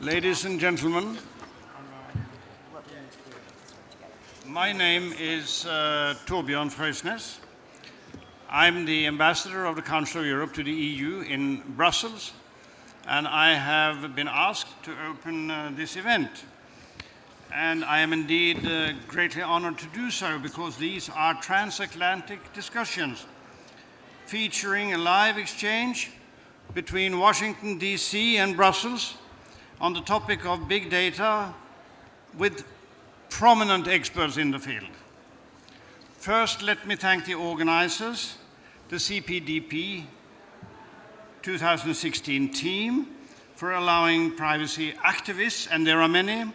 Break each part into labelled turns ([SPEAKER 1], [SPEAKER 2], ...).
[SPEAKER 1] Ladies and gentlemen, my name is Torbjørn Frøysnes. I'm the ambassador of the Council of Europe to the EU in Brussels, and I have been asked to open this event. And I am indeed greatly honored to do so, because these are transatlantic discussions featuring a live exchange between Washington, D.C. and Brussels on the topic of big data with prominent experts in the field. First, let me thank the organizers, the CPDP 2016 team, for allowing privacy activists, and there are many,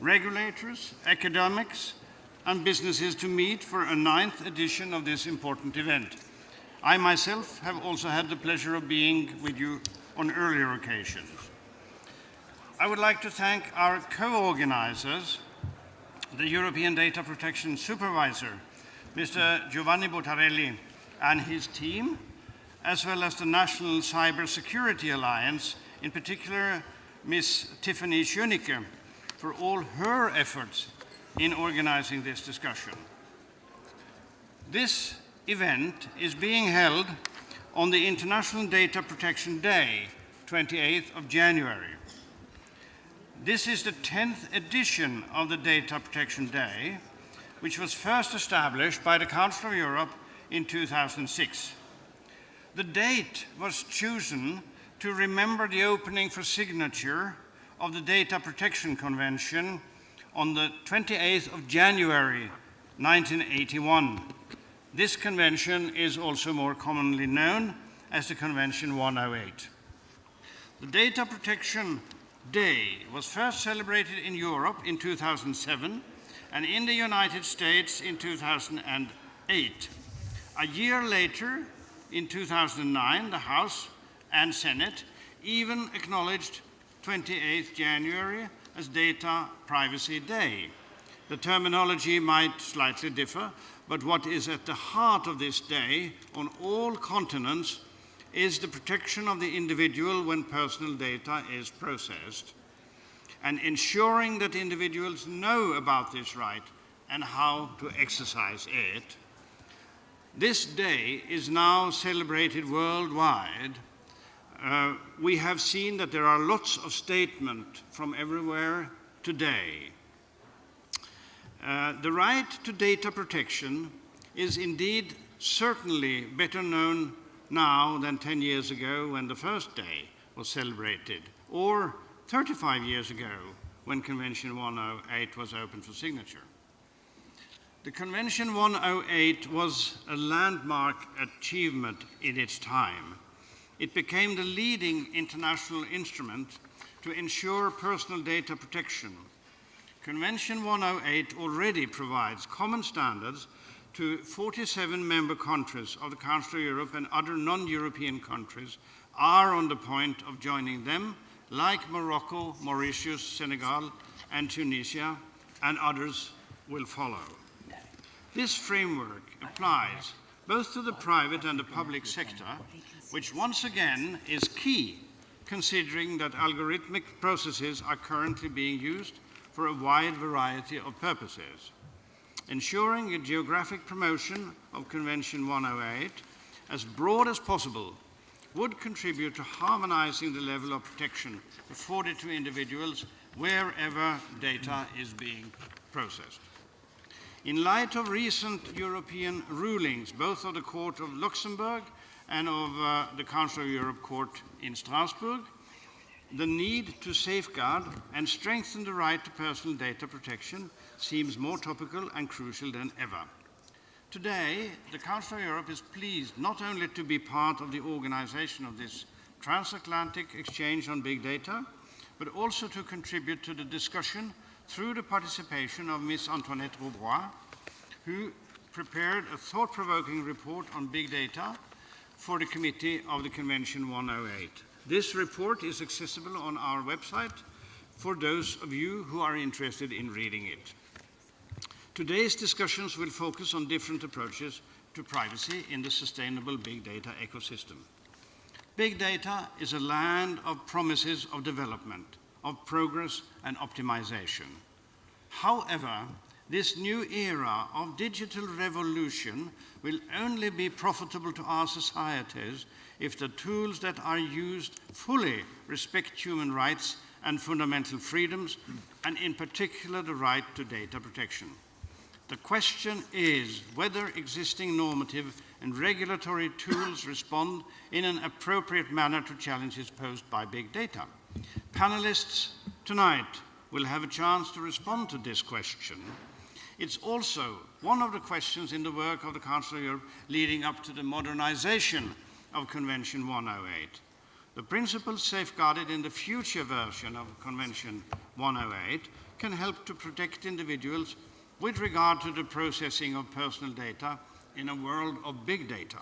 [SPEAKER 1] regulators, academics, and businesses to meet for a 9th edition of this important event. I myself have also had the pleasure of being with you on earlier occasions. I would like to thank our co-organizers, the European Data Protection Supervisor, Mr. Giovanni Buttarelli and his team, as well as the National Cybersecurity Alliance, in particular Ms. Tiffany Schönicke, for all her efforts in organizing this discussion. This event is being held on the International Data Protection Day, 28th of January. This is the 10th edition of the Data Protection Day, which was first established by the Council of Europe in 2006. The date was chosen to remember the opening for signature of the Data Protection Convention on the 28th of January 1981. This convention is also more commonly known as the Convention 108. The Data Protection Day was first celebrated in Europe in 2007 and in the United States in 2008. A year later, in 2009, the House and Senate even acknowledged 28th January as Data Privacy Day. The terminology might slightly differ, but what is at the heart of this day on all continents is the protection of the individual when personal data is processed, and ensuring that individuals know about this right and how to exercise it. This day is now celebrated worldwide. We have seen that there are lots of statements from everywhere today. The right to data protection is indeed certainly better known now than 10 years ago when the first day was celebrated, or 35 years ago when Convention 108 was open for signature. The Convention 108 was a landmark achievement in its time. It became the leading international instrument to ensure personal data protection. Convention 108 already provides common standards to 47 member countries of the Council of Europe, and other non-European countries are on the point of joining them, like Morocco, Mauritius, Senegal, and Tunisia, and others will follow. This framework applies both to the private and the public sector, which once again is key, considering that algorithmic processes are currently being used for a wide variety of purposes. Ensuring a geographic promotion of Convention 108 as broad as possible would contribute to harmonizing the level of protection afforded to individuals wherever data is being processed. In light of recent European rulings, both of the Court of Luxembourg and of the Council of Europe Court in Strasbourg, the need to safeguard and strengthen the right to personal data protection seems more topical and crucial than ever. Today, the Council of Europe is pleased not only to be part of the organization of this transatlantic exchange on big data, but also to contribute to the discussion through the participation of Ms. Antoinette Rouvroy, who prepared a thought-provoking report on big data for the committee of the Convention 108. This report is accessible on our website for those of you who are interested in reading it. Today's discussions will focus on different approaches to privacy in the sustainable big data ecosystem. Big data is a land of promises of development, of progress and optimization. However, this new era of digital revolution will only be profitable to our societies if the tools that are used fully respect human rights and fundamental freedoms, and in particular the right to data protection. The question is whether existing normative and regulatory tools respond in an appropriate manner to challenges posed by big data. Panelists tonight will have a chance to respond to this question. It's also one of the questions in the work of the Council of Europe leading up to the modernization of Convention 108. The principles safeguarded in the future version of Convention 108 can help to protect individuals with regard to the processing of personal data in a world of big data.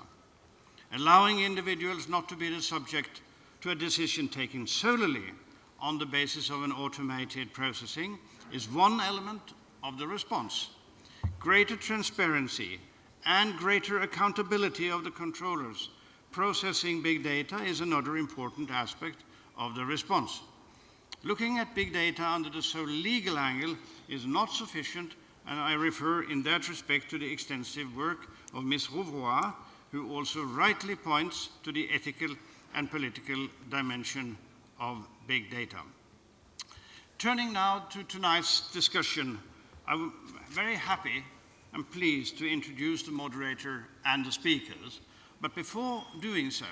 [SPEAKER 1] Allowing individuals not to be the subject to a decision taken solely on the basis of an automated processing is one element of the response. Greater transparency and greater accountability of the controllers processing big data is another important aspect of the response. Looking at big data under the sole legal angle is not sufficient, and I refer in that respect to the extensive work of Ms. Rouvroy, who also rightly points to the ethical and political dimension of big data. Turning now to tonight's discussion, I'm very happy and pleased to introduce the moderator and the speakers. But before doing so,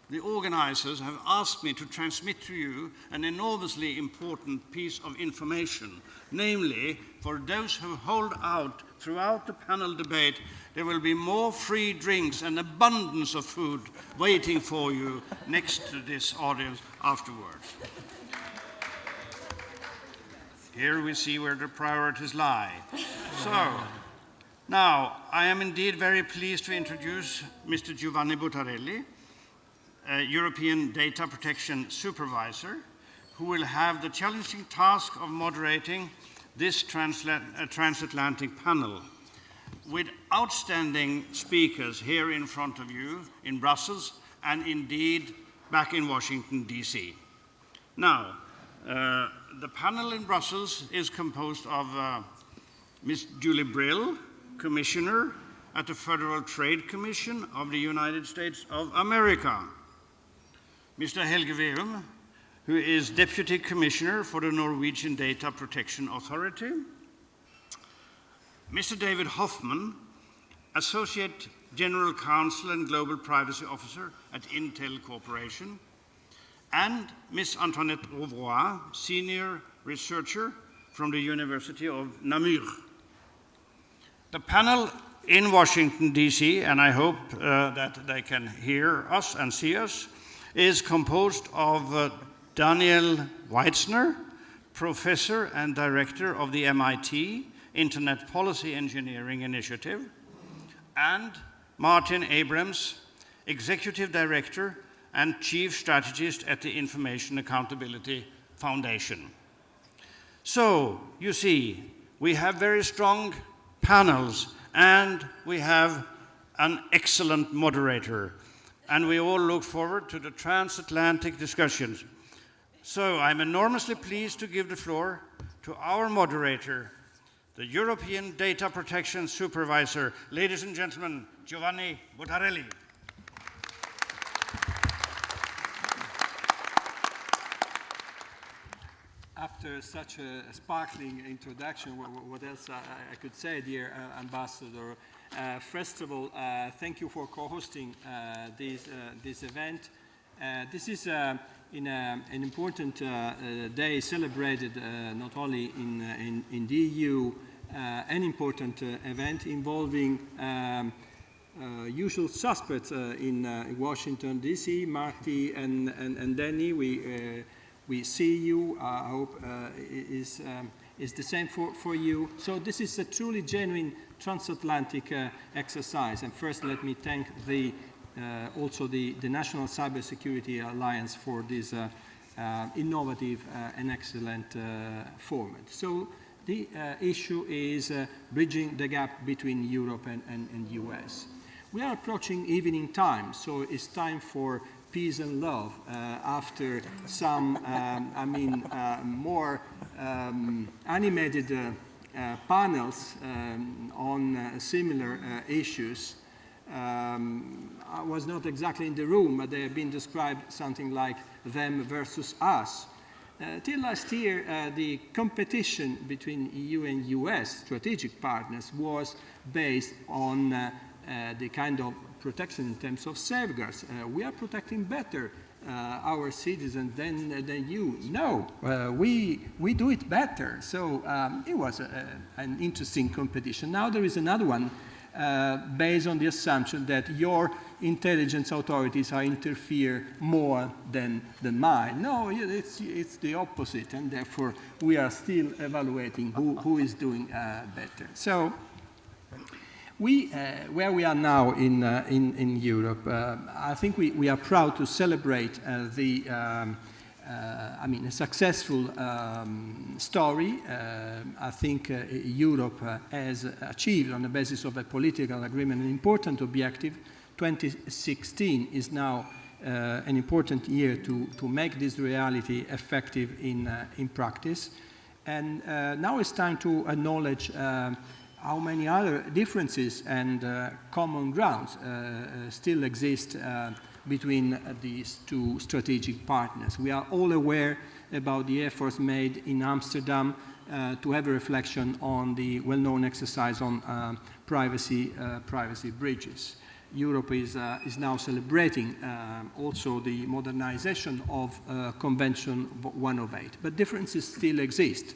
[SPEAKER 1] the organizers have asked me to transmit to you an enormously important piece of information, namely, for those who hold out throughout the panel debate, there will be more free drinks and abundance of food waiting for you next to this audience afterwards. Here we see where the priorities lie. So, now, I am indeed very pleased to introduce Mr. Giovanni Buttarelli, European Data Protection Supervisor, who will have the challenging task of moderating this transatlantic panel with outstanding speakers here in front of you in Brussels and indeed back in Washington, D.C. Now, the panel in Brussels is composed of Ms. Julie Brill, Commissioner at the Federal Trade Commission of the United States of America. Mr. Helge Veum, who is Deputy Commissioner for the Norwegian Data Protection Authority. Mr. David Hoffman, Associate General Counsel and Global Privacy Officer at Intel Corporation. And Ms. Antoinette Rouvroy, Senior Researcher from the University of Namur. The panel in Washington, D.C., and I hope that they can hear us and see us, is composed of Daniel Weitzner, Professor and Director of the MIT Internet Policy Engineering Initiative, and Martin Abrams, Executive Director and Chief Strategist at the Information Accountability Foundation. So, you see, we have very strong panels, and we have an excellent moderator, and we all look forward to the transatlantic discussions. So I'm enormously pleased to give the floor to our moderator, the European Data Protection Supervisor, ladies and gentlemen, Giovanni Buttarelli.
[SPEAKER 2] After such a sparkling introduction, what else I could say, dear Ambassador? First of all, thank you for co-hosting this event. This is an important day celebrated not only in the EU, an important event involving usual suspects in Washington, D.C., Marty and Danny. We see you. I hope is the same for you. So this is a truly genuine transatlantic exercise. And first, let me thank also the National Cybersecurity Alliance for this innovative and excellent format. So the issue is bridging the gap between Europe and US. We are approaching evening time, so it's time for peace and love after some, more animated panels on similar issues. I was not exactly in the room, but they have been described something like them versus us. Till last year, the competition between EU and US strategic partners was based on the kind of protection in terms of safeguards. We are protecting better our citizens than you. No, we do it better. So it was an interesting competition. Now there is another one based on the assumption that your intelligence authorities are interfere more than mine. No, it's the opposite, and therefore we are still evaluating who is doing better. So where we are now in Europe, I think we are proud to celebrate a successful story. I think Europe has achieved, on the basis of a political agreement, an important objective. 2016 is now an important year to make this reality effective in practice. And now it's time to acknowledge how many other differences and common grounds still exist between these two strategic partners. We are all aware about the efforts made in Amsterdam to have a reflection on the well-known exercise on privacy breaches. Europe is now celebrating also the modernization of Convention 108, but differences still exist.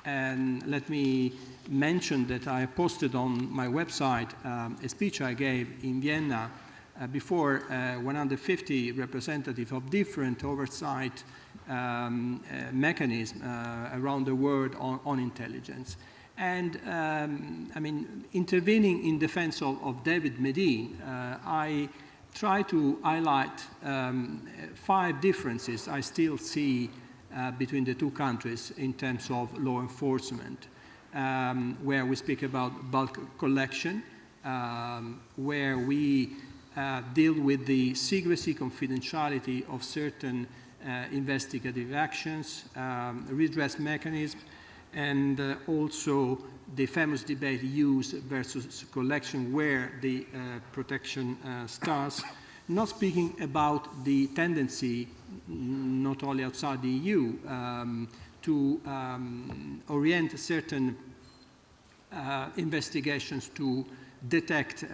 [SPEAKER 2] And let me mention that I posted on my website a speech I gave in Vienna before 150 representatives of different oversight mechanisms around the world on intelligence. And intervening in defense of David Medin, I try to highlight 5 differences I still see between the two countries in terms of law enforcement, where we speak about bulk collection, where we deal with the secrecy, confidentiality of certain investigative actions, redress mechanisms, and also the famous debate use versus collection, where the protection starts, not speaking about the tendency, not only outside the EU, to orient certain investigations to detect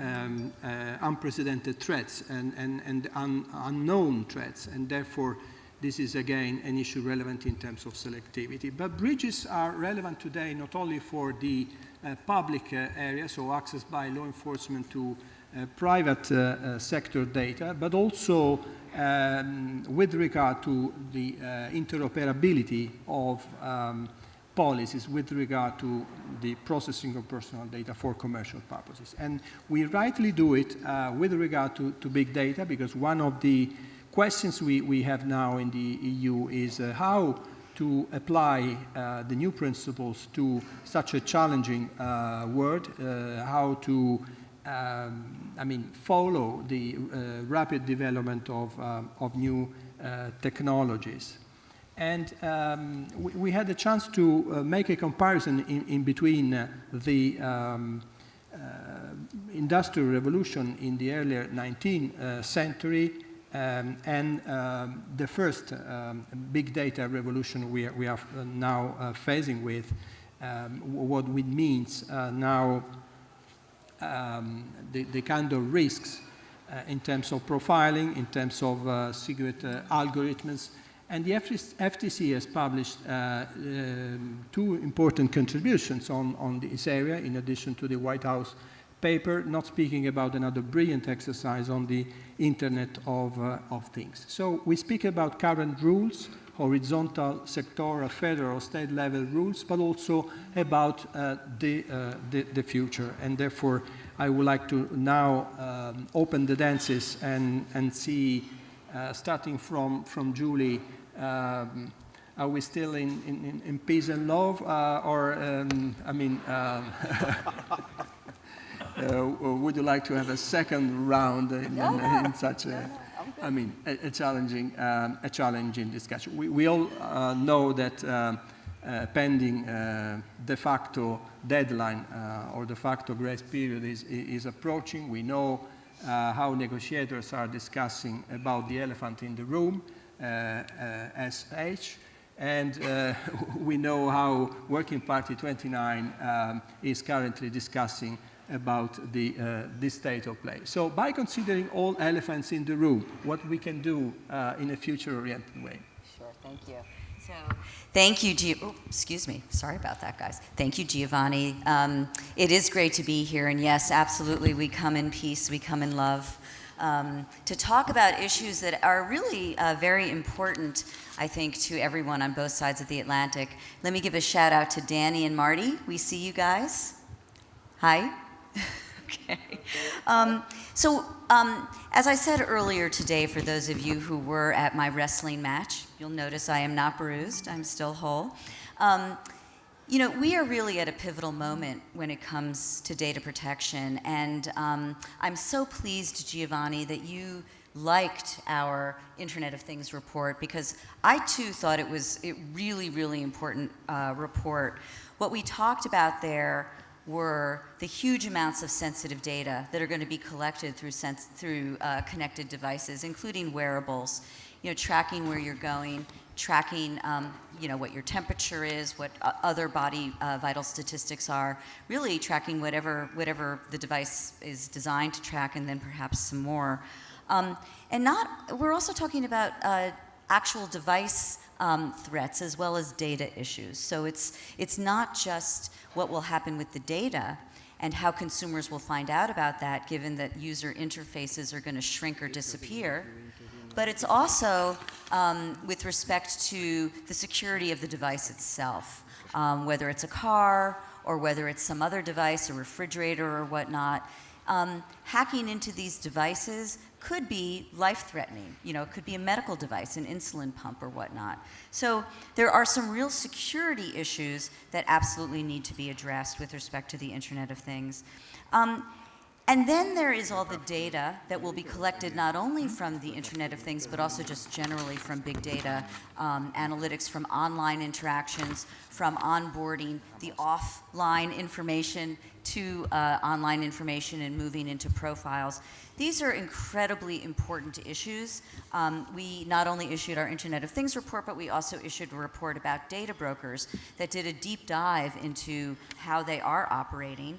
[SPEAKER 2] unprecedented threats and unknown threats, and therefore this is again an issue relevant in terms of selectivity. But breaches are relevant today not only for the public area, so access by law enforcement to private sector data, but also with regard to the interoperability of policies with regard to the processing of personal data for commercial purposes. And we rightly do it with regard to big data, because one of the questions we have now in the EU is how to apply the new principles to such a challenging world, how to follow the rapid development of new technologies. And we had a chance to make a comparison in between the industrial revolution in the earlier 19th century and the first big data revolution we are now facing with, what it means now, the kind of risks in terms of profiling, in terms of secret algorithms. And the FTC has published 2 important contributions on this area, in addition to the White House paper, not speaking about another brilliant exercise on the Internet of Things. So we speak about current rules, horizontal, sectoral, federal, state level rules, but also about the future. And therefore, I would like to now open the dances and see, starting from Julie, are we still in peace and love, would you like to have a second round in such a... I mean, a challenging discussion. We all know that pending de facto deadline or de facto grace period is approaching. We know how negotiators are discussing about the elephant in the room, SH, and we know how Working Party 29 is currently discussing about this state of play. So by considering all elephants in the room, what we can do in a future-oriented way.
[SPEAKER 3] Sure, thank you. So, thank you, excuse me, sorry about that, guys. Thank you, Giovanni. It is great to be here, and yes, absolutely, we come in peace, we come in love, to talk about issues that are really very important, I think, to everyone on both sides of the Atlantic. Let me give a shout out to Danny and Marty. We see you guys. Hi. Okay. As I said earlier today, for those of you who were at my wrestling match, you'll notice I am not bruised, I'm still whole. You know, we are really at a pivotal moment when it comes to data protection, and I'm so pleased, Giovanni, that you liked our Internet of Things report, because I too thought it was a really, really important report. What we talked about there were the huge amounts of sensitive data that are going to be collected through connected devices, including wearables, you know, tracking where you're going, tracking, you know, what your temperature is, what other body vital statistics are, really tracking whatever the device is designed to track, and then perhaps some more. We're also talking about actual device threats as well as data issues. So it's not just what will happen with the data and how consumers will find out about that, given that user interfaces are going to shrink or disappear, but it's also with respect to the security of the device itself, whether it's a car or whether it's some other device, a refrigerator or whatnot. Hacking into these devices could be life-threatening. You know, it could be a medical device, an insulin pump or whatnot. So there are some real security issues that absolutely need to be addressed with respect to the Internet of Things. And then there is all the data that will be collected not only from the Internet of Things, but also just generally from big data, analytics from online interactions, from onboarding, the offline information to online information and moving into profiles. These are incredibly important issues. We not only issued our Internet of Things report, but we also issued a report about data brokers that did a deep dive into how they are operating.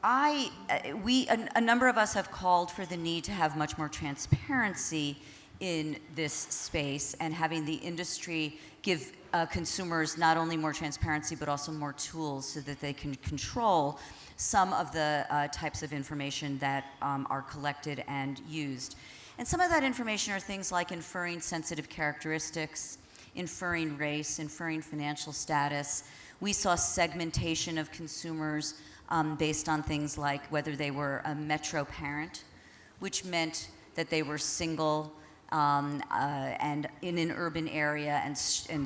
[SPEAKER 3] A number of us have called for the need to have much more transparency in this space, and having the industry give consumers not only more transparency but also more tools so that they can control some of the types of information that are collected and used. And some of that information are things like inferring sensitive characteristics, inferring race, inferring financial status. We saw segmentation of consumers based on things like whether they were a metro parent, which meant that they were single and in an urban area and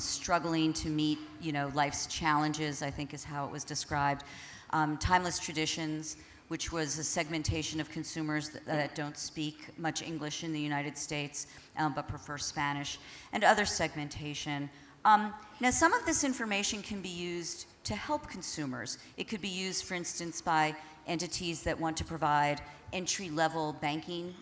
[SPEAKER 3] struggling to meet, you know, life's challenges, I think is how it was described. Timeless traditions, which was a segmentation of consumers that don't speak much English in the United States, but prefer Spanish, and other segmentation. Now, some of this information can be used to help consumers. It could be used, for instance, by entities that want to provide entry-level banking,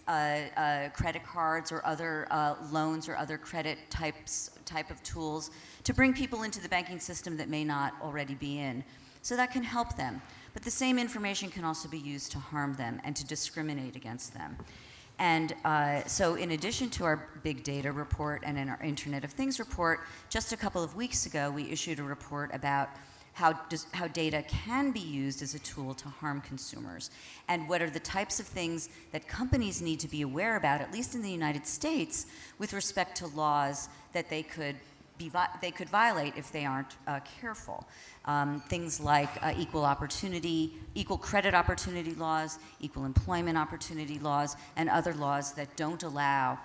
[SPEAKER 3] credit cards or other loans or other credit type of tools to bring people into the banking system that may not already be in. So that can help them. But the same information can also be used to harm them and to discriminate against them. And so in addition to our big data report and in our Internet of Things report, just a couple of weeks ago, we issued a report about how data can be used as a tool to harm consumers, and what are the types of things that companies need to be aware about, at least in the United States, with respect to laws that they could violate if they aren't careful. Things like equal credit opportunity laws, equal employment opportunity laws, and other laws that don't allow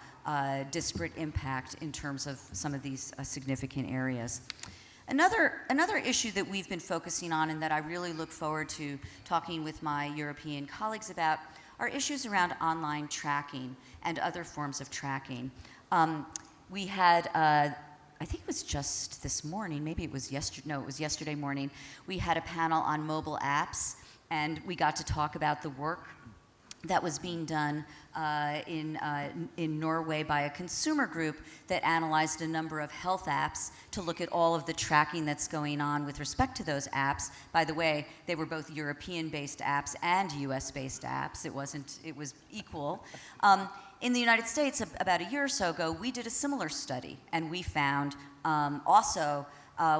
[SPEAKER 3] disparate impact in terms of some of these significant areas. Another issue that we've been focusing on and that I really look forward to talking with my European colleagues about are issues around online tracking and other forms of tracking. We had, I think it was just this morning, maybe it was yesterday, no, it was yesterday morning, we had a panel on mobile apps, and we got to talk about the work that was being done in Norway by a consumer group that analyzed a number of health apps to look at all of the tracking that's going on with respect to those apps. By the way, they were both European-based apps and US-based apps. It was equal. In the United States, about a year or so ago, we did a similar study, and we found also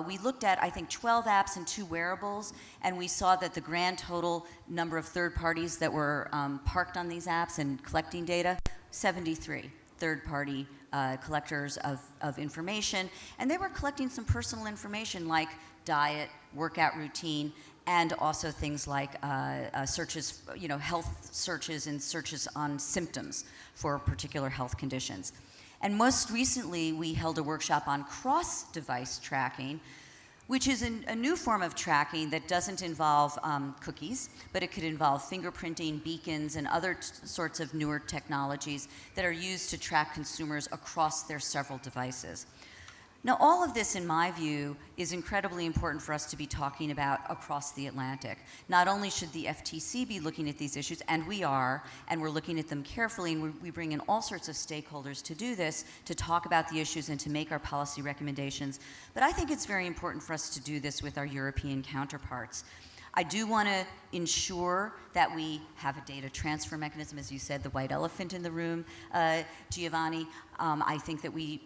[SPEAKER 3] we looked at, I think, 12 apps and 2 wearables, and we saw that the grand total number of third parties that were parked on these apps and collecting data, 73 third-party collectors of information, and they were collecting some personal information like diet, workout routine, and also things like searches, health searches and searches on symptoms for particular health conditions. And most recently, we held a workshop on cross-device tracking, which is a new form of tracking that doesn't involve cookies, but it could involve fingerprinting, beacons, and other sorts of newer technologies that are used to track consumers across their several devices. Now, all of this, in my view, is incredibly important for us to be talking about across the Atlantic. Not only should the FTC be looking at these issues, and we are, and we're looking at them carefully, and we bring in all sorts of stakeholders to do this, to talk about the issues and to make our policy recommendations, but I think it's very important for us to do this with our European counterparts. I do want to ensure that we have a data transfer mechanism, as you said, the white elephant in the room, Giovanni. I think that we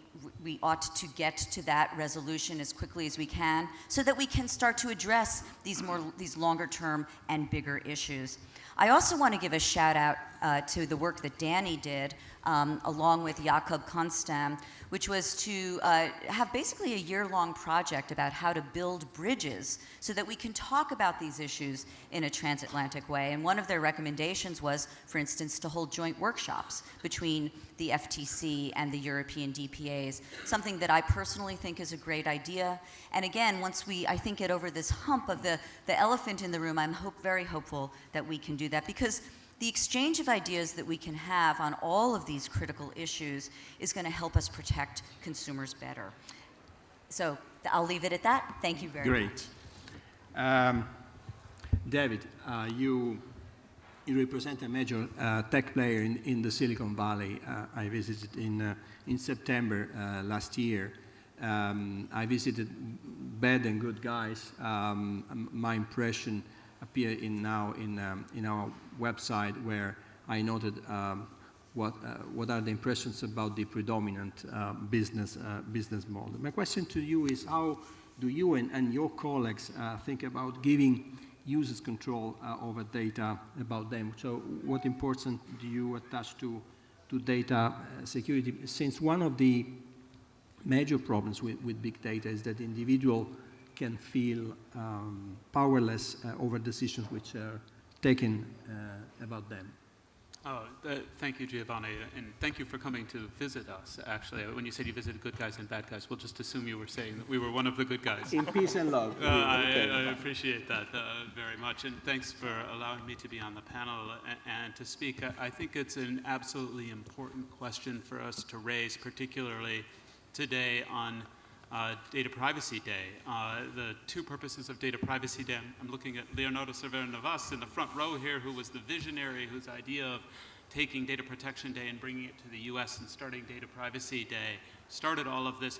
[SPEAKER 3] ought to get to that resolution as quickly as we can so that we can start to address these longer term and bigger issues. I also want to give a shout out to the work that Danny did along with Jakob Konstam, which was to have basically a year-long project about how to build bridges so that we can talk about these issues in a transatlantic way. And one of their recommendations was, for instance, to hold joint workshops between the FTC and the European DPAs, something that I personally think is a great idea. And again, once we, I think, get over this hump of the elephant in the room, I'm very hopeful that we can do that, because the exchange of ideas that we can have on all of these critical issues is going to help us protect consumers better. So I'll leave it at that. Thank you very much.
[SPEAKER 2] Great. David, you represent a major tech player in the Silicon Valley. I visited in September last year. I visited Bad and Good Guys. My impression appear in our website, where I noted what are the impressions about the predominant business model. My question to you is, how do you and your colleagues think about giving users control over data about them? So what importance do you attach to data security? Since one of the major problems with big data is that individual can feel powerless over decisions which are taken about them.
[SPEAKER 4] Thank you, Giovanni, and thank you for coming to visit us, actually. When you said you visited good guys and bad guys, we'll just assume you were saying that we were one of the good guys.
[SPEAKER 2] In peace and love.
[SPEAKER 4] I appreciate that very much, and thanks for allowing me to be on the panel and to speak. I think it's an absolutely important question for us to raise, particularly today on Data Privacy Day. The two purposes of Data Privacy Day, I'm looking at Leonardo Cervera-Navas in the front row here, who was the visionary whose idea of taking Data Protection Day and bringing it to the US and starting Data Privacy Day started all of this.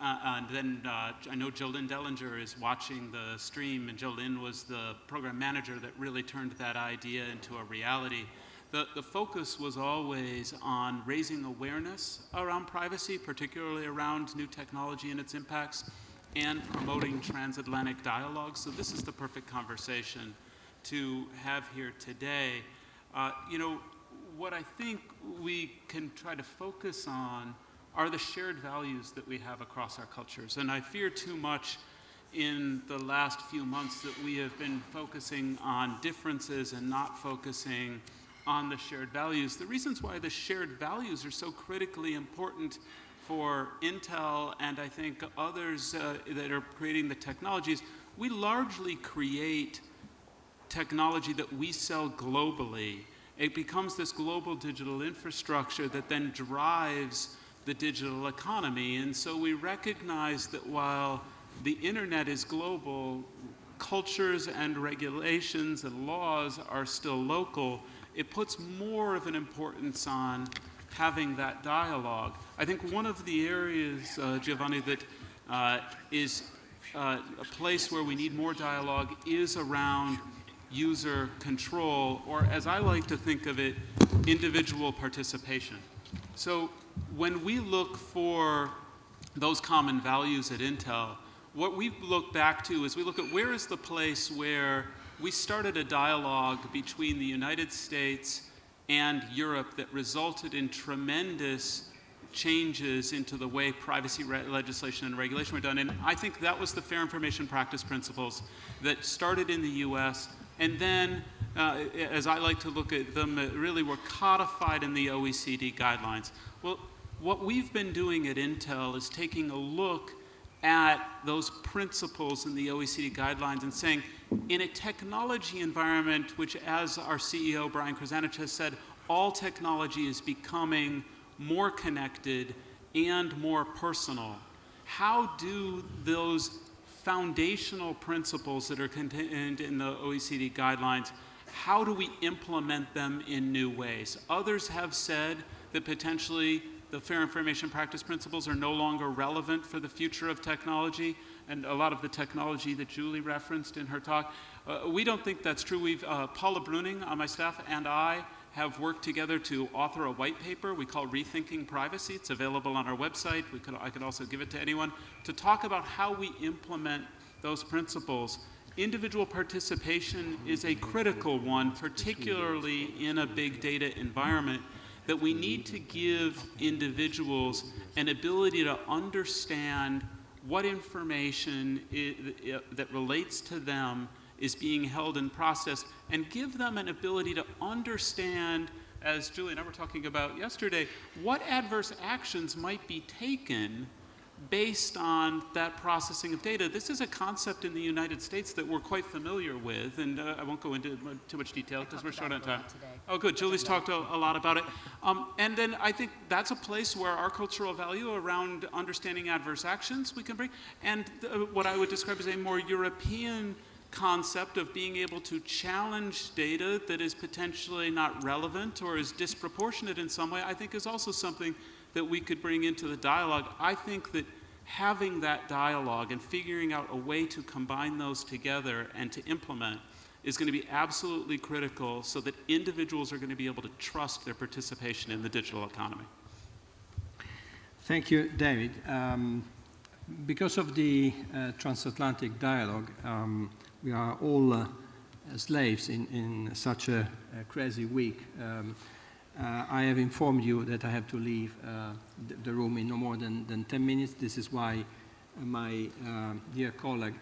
[SPEAKER 4] And then I know Jolynn Dellinger is watching the stream, and Jolynn was the program manager that really turned that idea into a reality. The focus was always on raising awareness around privacy, particularly around new technology and its impacts, and promoting transatlantic dialogue. So this is the perfect conversation to have here today. What I think we can try to focus on are the shared values that we have across our cultures. And I fear too much in the last few months that we have been focusing on differences and not focusing on the shared values. The reasons why the shared values are so critically important for Intel and I think others that are creating the technologies, we largely create technology that we sell globally, it becomes this global digital infrastructure that then drives the digital economy. And so we recognize that while the internet is global, cultures and regulations and laws are still local. It puts more of an importance on having that dialogue. I think one of the areas, Giovanni, that is a place where we need more dialogue is around user control, or as I like to think of it, individual participation. So when we look for those common values at Intel, what we look back to is we look at where is the place where we started a dialogue between the United States and Europe that resulted in tremendous changes into the way privacy legislation and regulation were done. And I think that was the Fair Information Practice Principles that started in the US, and then, as I like to look at them, really were codified in the OECD guidelines. Well, what we've been doing at Intel is taking a look at those principles in the OECD guidelines and saying, in a technology environment, which as our CEO, Brian Krzanich, has said, all technology is becoming more connected and more personal. How do those foundational principles that are contained in the OECD guidelines, how do we implement them in new ways? Others have said that potentially the Fair Information Practice Principles are no longer relevant for the future of technology, and a lot of the technology that Julie referenced in her talk. We don't think that's true. Paula Bruning on my staff and I have worked together to author a white paper we call Rethinking Privacy. It's available on our website. I could also give it to anyone to talk about how we implement those principles. Individual participation is a critical one, particularly in a big data environment, that we need to give individuals an ability to understand what information that relates to them is being held and processed, and give them an ability to understand, as Julie and I were talking about yesterday, what adverse actions might be taken based on that processing of data. This is a concept in the United States that we're quite familiar with, and I won't go into too much detail because we're short on time. Oh, good. Julie's talked a lot about it. And then I think that's a place where our cultural value around understanding adverse actions we can bring, and what I would describe as a more European concept of being able to challenge data that is potentially not relevant or is disproportionate in some way, I think is also something that we could bring into the dialogue. I think that having that dialogue and figuring out a way to combine those together and to implement is going to be absolutely critical so that individuals are going to be able to trust their participation in the digital economy.
[SPEAKER 2] Thank you, David. Because of the transatlantic dialogue, we are all slaves in such a crazy week. I have informed you that I have to leave the room in no more than 10 minutes. This is why my dear colleague,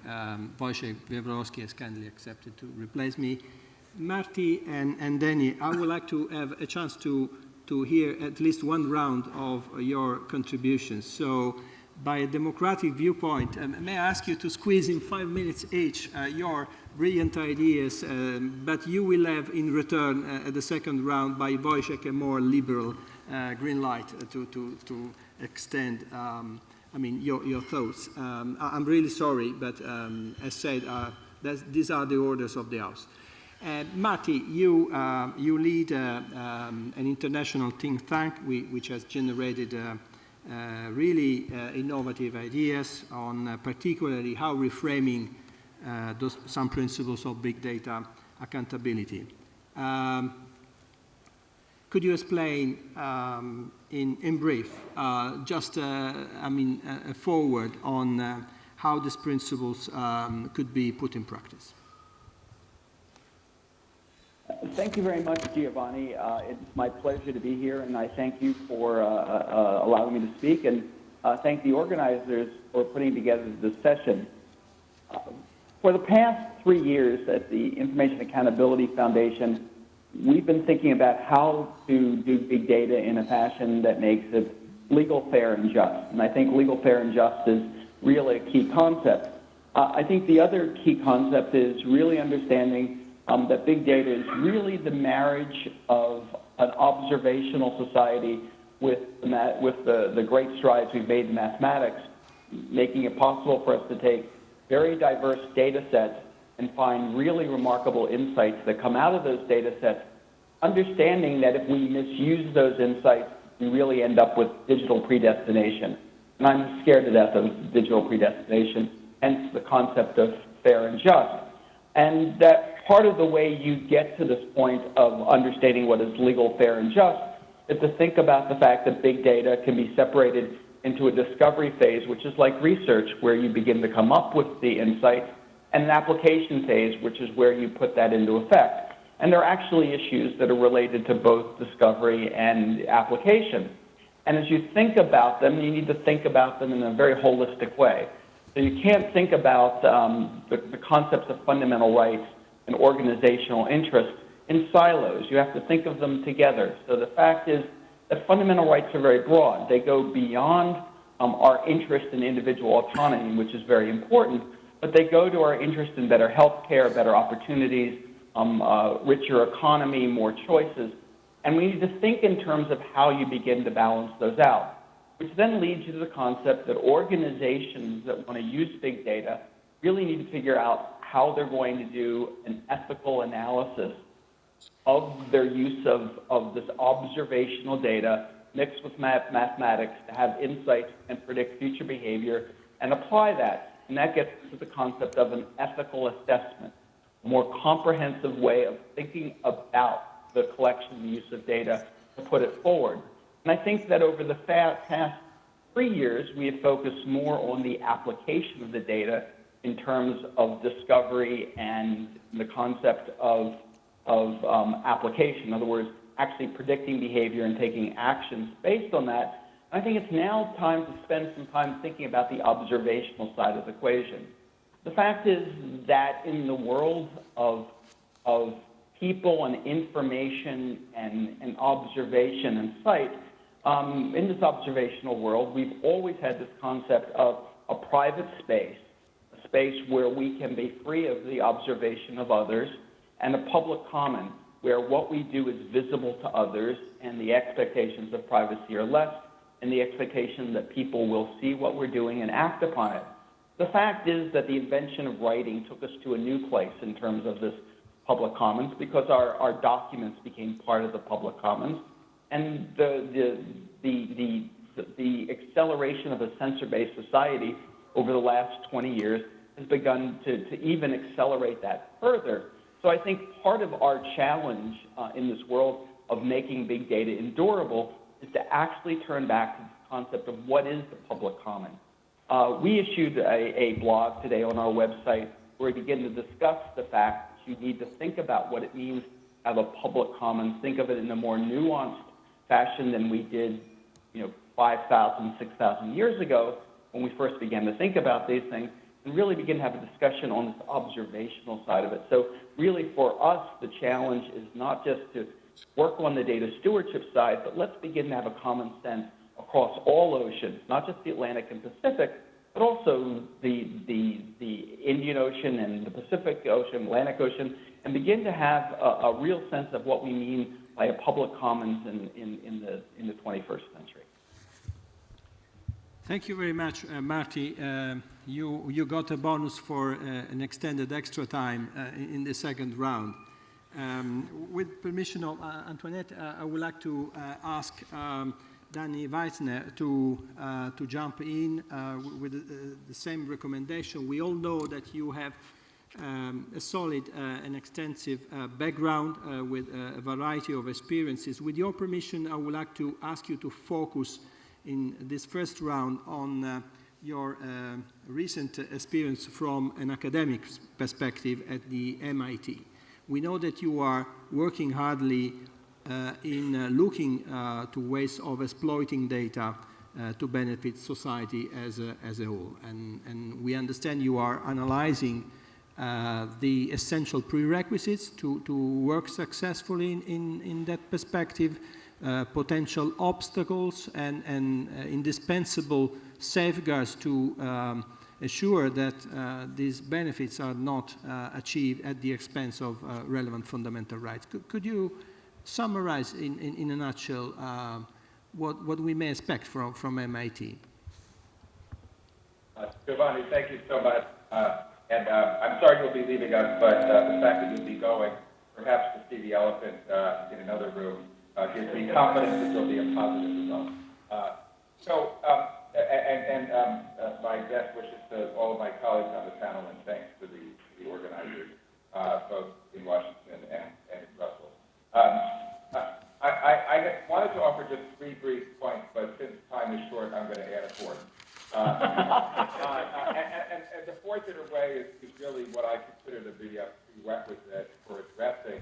[SPEAKER 2] Wojciech Wiebrowski, has kindly accepted to replace me. Marty and Danny, I would like to have a chance to hear at least one round of your contributions. So, by a democratic viewpoint, may I ask you to squeeze in 5 minutes each your brilliant ideas, but you will have in return at the second round by Wojciech a more liberal green light to extend your thoughts. I'm really sorry, but as said, these are the orders of the House. Marty, you lead an international think tank which has generated really innovative ideas on particularly how reframing some principles of big data accountability. Could you explain in brief, just a forward on how these principles could be put in practice?
[SPEAKER 5] Thank you very much, Giovanni. It's my pleasure to be here, and I thank you for allowing me to speak, and thank the organizers for putting together this session. For the past 3 years at the Information Accountability Foundation, we've been thinking about how to do big data in a fashion that makes it legal, fair, and just. And I think legal, fair, and just is really a key concept. I think the other key concept is really understanding that big data is really the marriage of an observational society with the great strides we've made in mathematics, making it possible for us to take very diverse data sets and find really remarkable insights that come out of those data sets, understanding that if we misuse those insights, we really end up with digital predestination. And I'm scared to death of digital predestination, hence the concept of fair and just. And that part of the way you get to this point of understanding what is legal, fair, and just is to think about the fact that big data can be separated into a discovery phase, which is like research, where you begin to come up with the insights, and an application phase, which is where you put that into effect. And there are actually issues that are related to both discovery and application. And as you think about them, you need to think about them in a very holistic way. So you can't think about the concepts of fundamental rights and organizational interests in silos. You have to think of them together. So the fact is that fundamental rights are very broad. They go beyond our interest in individual autonomy, which is very important, but they go to our interest in better health care, better opportunities, richer economy, more choices. And we need to think in terms of how you begin to balance those out, which then leads you to the concept that organizations that want to use big data really need to figure out how they're going to do an ethical analysis of their use of this observational data mixed with mathematics to have insights and predict future behavior and apply that. And that gets to the concept of an ethical assessment, a more comprehensive way of thinking about the collection and use of data to put it forward. And I think that over the past 3 years, we have focused more on the application of the data in terms of discovery and the concept of application. In other words, actually predicting behavior and taking actions based on that. I think it's now time to spend some time thinking about the observational side of the equation. The fact is that in the world of people and information and observation and sight, in this observational world, we've always had this concept of a private space, a space where we can be free of the observation of others, and a public common, where what we do is visible to others and the expectations of privacy are less, and the expectation that people will see what we're doing and act upon it. The fact is that the invention of writing took us to a new place in terms of this public commons, because our documents became part of the public commons, and the acceleration of a censor-based society over the last 20 years has begun to even accelerate that further. So I think part of our challenge in this world of making big data endurable is to actually turn back to the concept of what is the public common. We issued a blog today on our website where we begin to discuss the fact that you need to think about what it means to have a public common, think of it in a more nuanced fashion than we did 5,000, 6,000 years ago when we first began to think about these things, and really begin to have a discussion on this observational side of it. So really for us, the challenge is not just to work on the data stewardship side, but let's begin to have a common sense across all oceans, not just the Atlantic and Pacific, but also the Indian Ocean and the Pacific Ocean, Atlantic Ocean, and begin to have a real sense of what we mean by a public commons in the 21st century.
[SPEAKER 2] Thank you very much, Marty. You got a bonus for an extended extra time in the second round. With permission of Antoinette, I would like to ask Danny Weitzner to jump in with the same recommendation. We all know that you have a solid and extensive background with a variety of experiences. With your permission, I would like to ask you to focus in this first round on your recent experience from an academic perspective at the MIT. We know that you are working hardly in looking to ways of exploiting data to benefit society as a whole. And we understand you are analyzing the essential prerequisites to work successfully in that perspective, potential obstacles and indispensable safeguards to assure that these benefits are not achieved at the expense of relevant fundamental rights. Could you summarize in a nutshell what we may expect from MIT?
[SPEAKER 6] Giovanni, thank you so much. And I'm sorry you'll be leaving us, but the fact that you'll be going, perhaps to see the elephant in another room, gives me confidence that there'll be a positive result. My best wishes to all of my colleagues on the panel, and thanks to the organizers, both in Washington and in Brussels. I wanted to offer just 3 brief points, but since time is short, I'm going to add a fourth. And the fourth, in a way, is really what I consider to be a prerequisite for addressing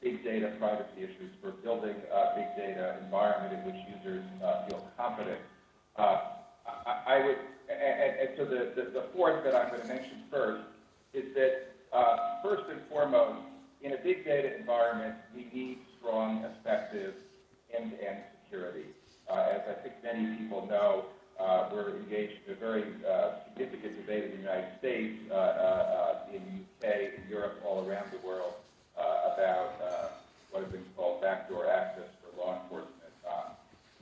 [SPEAKER 6] big data privacy issues, for building a big data environment in which users feel confident. So the fourth that I'm going to mention first is that first and foremost, in a big data environment, we need strong, effective end-to-end security. As I think many people know, we're engaged in a very significant debate in the United States, in the UK, in Europe, all around the world, about what has been called backdoor access for law enforcement,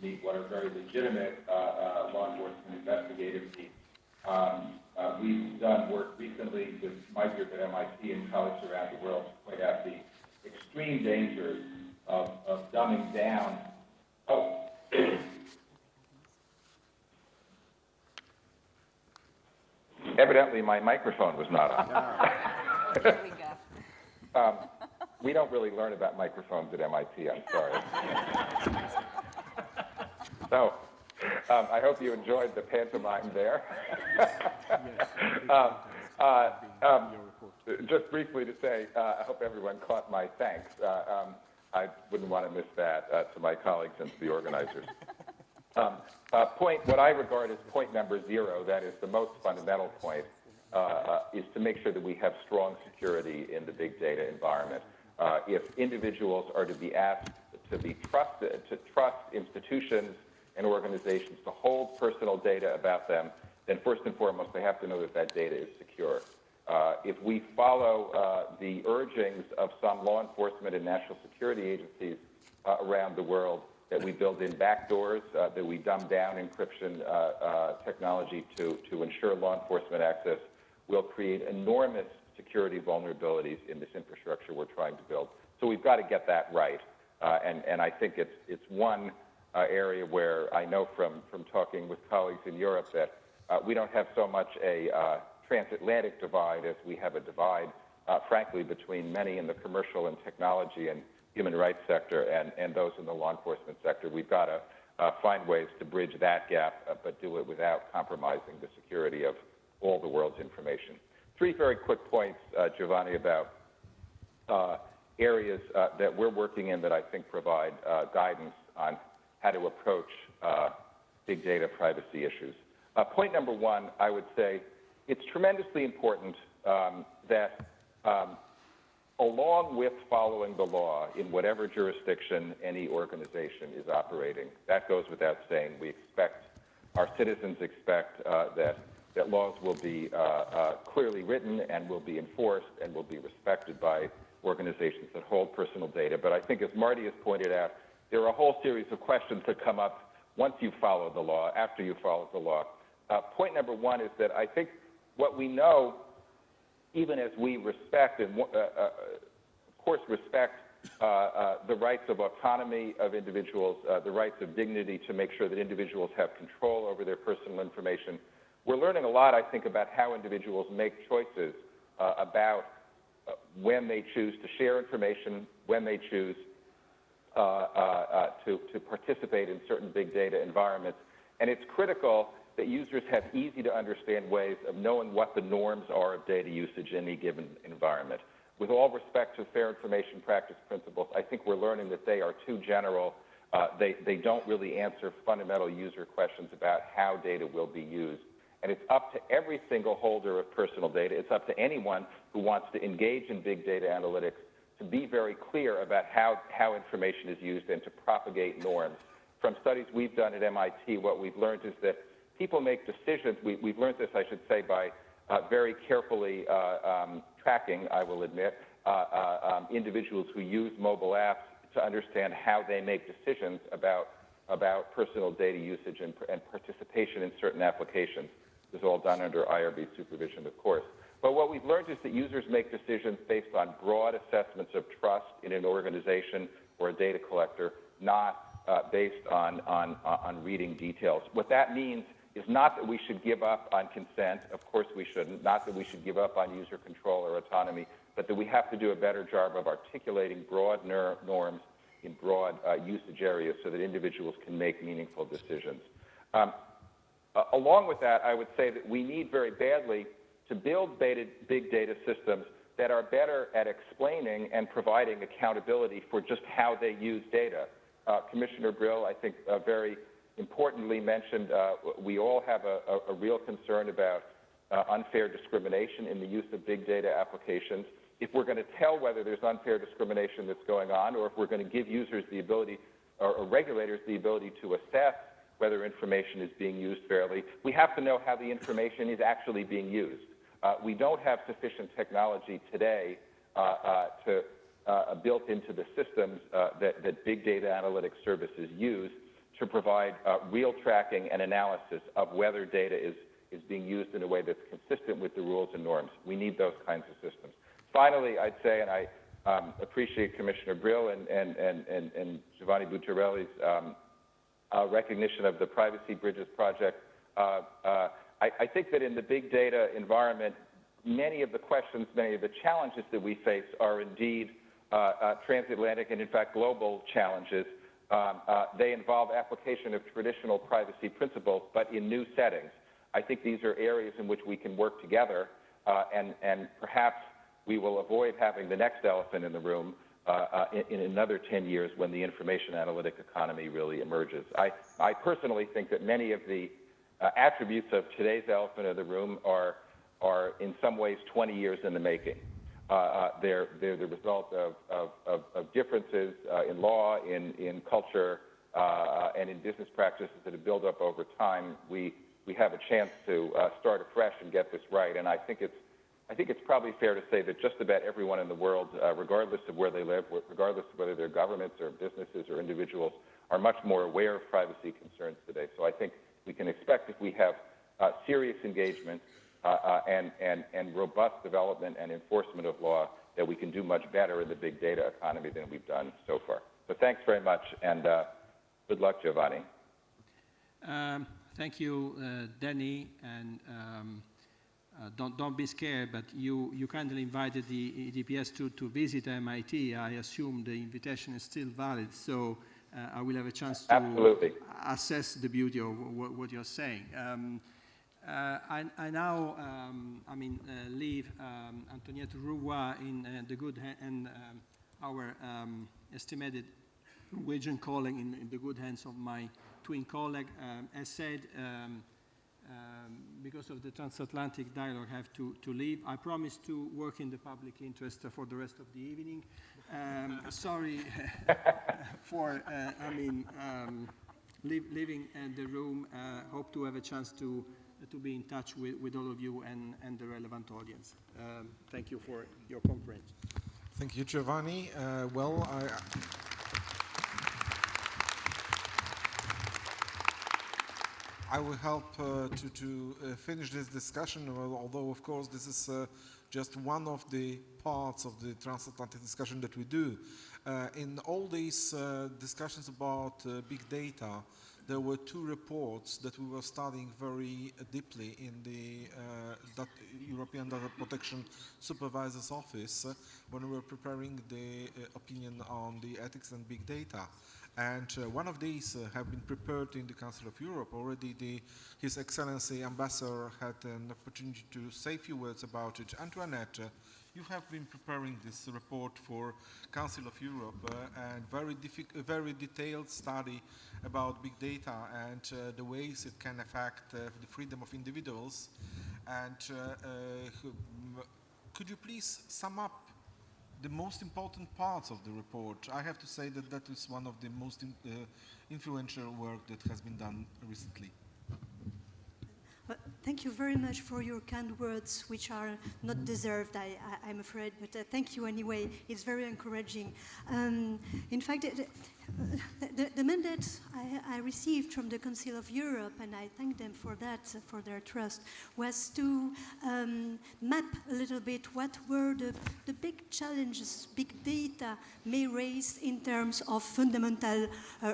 [SPEAKER 6] meet what are very legitimate law enforcement investigative needs. We've done work recently with my group at MIT and colleagues around the world to point out the extreme dangers of dumbing down. Evidently, my microphone was not on.
[SPEAKER 3] There we go.
[SPEAKER 6] We don't really learn about microphones at MIT, I'm sorry. So, I hope you enjoyed the pantomime there. Just briefly to say, I hope everyone caught my thanks. I wouldn't want to miss that to my colleagues and to the organizers. What I regard as point number 0, that is the most fundamental point, is to make sure that we have strong security in the big data environment. If individuals are to be asked to be trusted, to trust institutions and organizations to hold personal data about them, then first and foremost, they have to know that that data is secure. If we follow the urgings of some law enforcement and national security agencies around the world, that we build in backdoors, that we dumb down encryption technology to ensure law enforcement access, will create enormous security vulnerabilities in this infrastructure we're trying to build. So we've got to get that right. And I think it's one area where I know from talking with colleagues in Europe that we don't have so much a transatlantic divide as we have a divide, frankly, between many in the commercial and technology and human rights sector and those in the law enforcement sector. We've got to find ways to bridge that gap, but do it without compromising the security of all the world's information. 3 very quick points, Giovanni, about areas that we're working in that I think provide guidance on how to approach big data privacy issues. Point number 1, I would say it's tremendously important that along with following the law in whatever jurisdiction any organization is operating, that goes without saying, we expect, our citizens expect that laws will be clearly written and will be enforced and will be respected by organizations that hold personal data. But I think, as Marty has pointed out, there are a whole series of questions that come up once you follow the law, after you follow the law. Point number 1 is that I think what we know, even as we respect and, of course, respect the rights of autonomy of individuals, the rights of dignity to make sure that individuals have control over their personal information, we're learning a lot, I think, about how individuals make choices about when they choose to share information, when they choose to participate in certain big data environments. And it's critical that users have easy-to-understand ways of knowing what the norms are of data usage in any given environment. With all respect to fair information practice principles, I think we're learning that they are too general. They don't really answer fundamental user questions about how data will be used. And it's up to every single holder of personal data, it's up to anyone who wants to engage in big data analytics to be very clear about how information is used and to propagate norms. From studies we've done at MIT, what we've learned is that people make decisions. We've learned this, I should say, by very carefully tracking, I will admit, individuals who use mobile apps to understand how they make decisions about personal data usage and participation in certain applications. This is all done under IRB supervision, of course. But what we've learned is that users make decisions based on broad assessments of trust in an organization or a data collector, not based on reading details. What that means is not that we should give up on consent. Of course we shouldn't. Not that we should give up on user control or autonomy, but that we have to do a better job of articulating broad norms in broad usage areas so that individuals can make meaningful decisions. Along with that, I would say that we need very badly to build big data systems that are better at explaining and providing accountability for just how they use data. Commissioner Brill, I think, very importantly mentioned we all have a real concern about unfair discrimination in the use of big data applications. If we're going to tell whether there's unfair discrimination that's going on, or if we're going to give users the ability, or regulators the ability to assess whether information is being used fairly, we have to know how the information is actually being used. We don't have sufficient technology today built into the systems that big data analytics services use to provide real tracking and analysis of whether data is being used in a way that's consistent with the rules and norms. We need those kinds of systems. Finally, I'd say, and I appreciate Commissioner Brill and Giovanni Buttarelli's recognition of the Privacy Bridges project. I think that in the big data environment, many of the questions, many of the challenges that we face are indeed transatlantic and, in fact, global challenges. They involve application of traditional privacy principles, but in new settings. I think these are areas in which we can work together, and perhaps we will avoid having the next elephant in the room in another 10 years when the information analytic economy really emerges. I personally think that many of the attributes of today's elephant in the room are in some ways 20 years in the making. They're the result of differences in law, in culture, and in business practices that have built up over time. We have a chance to start afresh and get this right, and I think it's probably fair to say that just about everyone in the world, regardless of where they live, regardless of whether they're governments or businesses or individuals, are much more aware of privacy concerns today. So I think we can expect, if we have serious engagement and robust development and enforcement of law, that we can do much better in the big data economy than we've done so far. So thanks very much, and good luck, Giovanni.
[SPEAKER 2] Thank you, Danny, and don't be scared, but you kindly invited the EDPS to visit MIT. I assume the invitation is still valid, so I will have a chance to
[SPEAKER 6] Absolutely.
[SPEAKER 2] Assess the beauty of what you're saying. I now leave Antoinette Rouvroy in the good and our estimated Norwegian colleague in the good hands of my twin colleague. As said, because of the transatlantic dialogue, I have to leave. I promise to work in the public interest for the rest of the evening. Sorry for leaving the room. Hope to have a chance to be in touch with all of you and the relevant audience. Thank you for your comprehension.
[SPEAKER 7] Thank you, Giovanni. I will help to finish this discussion, although, of course, this is just one of the parts of the transatlantic discussion that we do. In all these discussions about big data, there were two reports that we were studying very deeply in the European Data Protection Supervisor's Office when we were preparing the opinion on the ethics and big data. And one of these have been prepared in the Council of Europe. Already His Excellency Ambassador had an opportunity to say a few words about it. Antoinette, you have been preparing this report for Council of Europe and very detailed study about big data and the ways it can affect the freedom of individuals. And could you please sum up the most important parts of the report? I have to say that is one of the most influential work that has been done recently.
[SPEAKER 8] Thank you very much for your kind words, which are not deserved, I'm afraid, but thank you anyway. It's very encouraging. In fact, the mandate I received from the Council of Europe, and I thank them for that, for their trust, was to map a little bit what were the big challenges big data may raise in terms of fundamental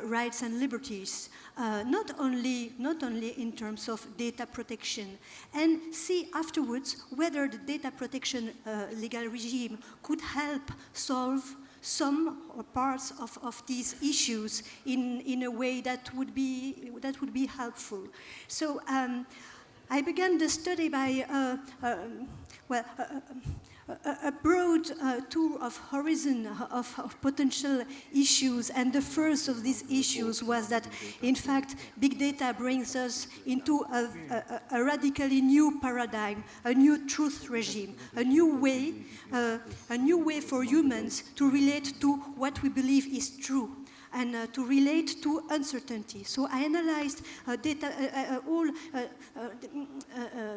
[SPEAKER 8] rights and liberties, not only in terms of data protection, and see afterwards whether the data protection legal regime could help solve some or parts of these issues in a way that would be helpful. So I began the study by a broad tour of horizon of potential issues, and the first of these issues was that, in fact, big data brings us into a radically new paradigm, a new truth regime, a new way for humans to relate to what we believe is true, and to relate to uncertainty. So I analyzed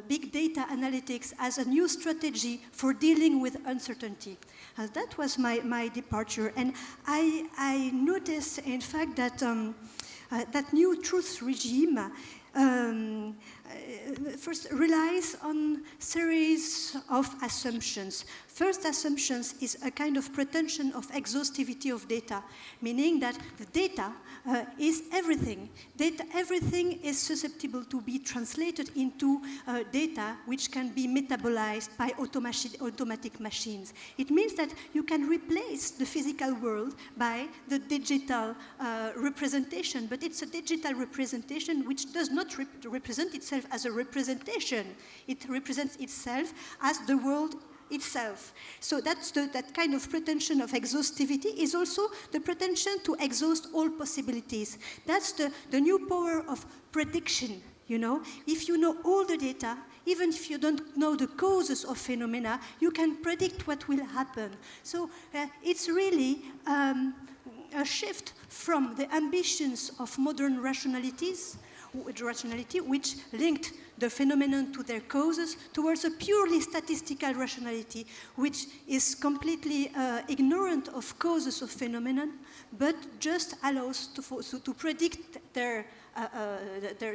[SPEAKER 8] big data analytics as a new strategy for dealing with uncertainty. That was my departure. And I noticed, in fact, that that new truth regime first relies on series of assumptions. First assumptions is a kind of pretension of exhaustivity of data, meaning that the data is everything. Everything is susceptible to be translated into data which can be metabolized by automatic machines. It means that you can replace the physical world by the digital representation, but it's a digital representation which does not represent itself as a representation. It represents itself as the world itself. So that's that kind of pretension of exhaustivity is also the pretension to exhaust all possibilities. That's the new power of prediction, you know. If you know all the data, even if you don't know the causes of phenomena, you can predict what will happen. So it's really a shift from the ambitions of modern rationality, which linked the phenomenon to their causes, towards a purely statistical rationality, which is completely ignorant of causes of phenomenon, but just allows to predict their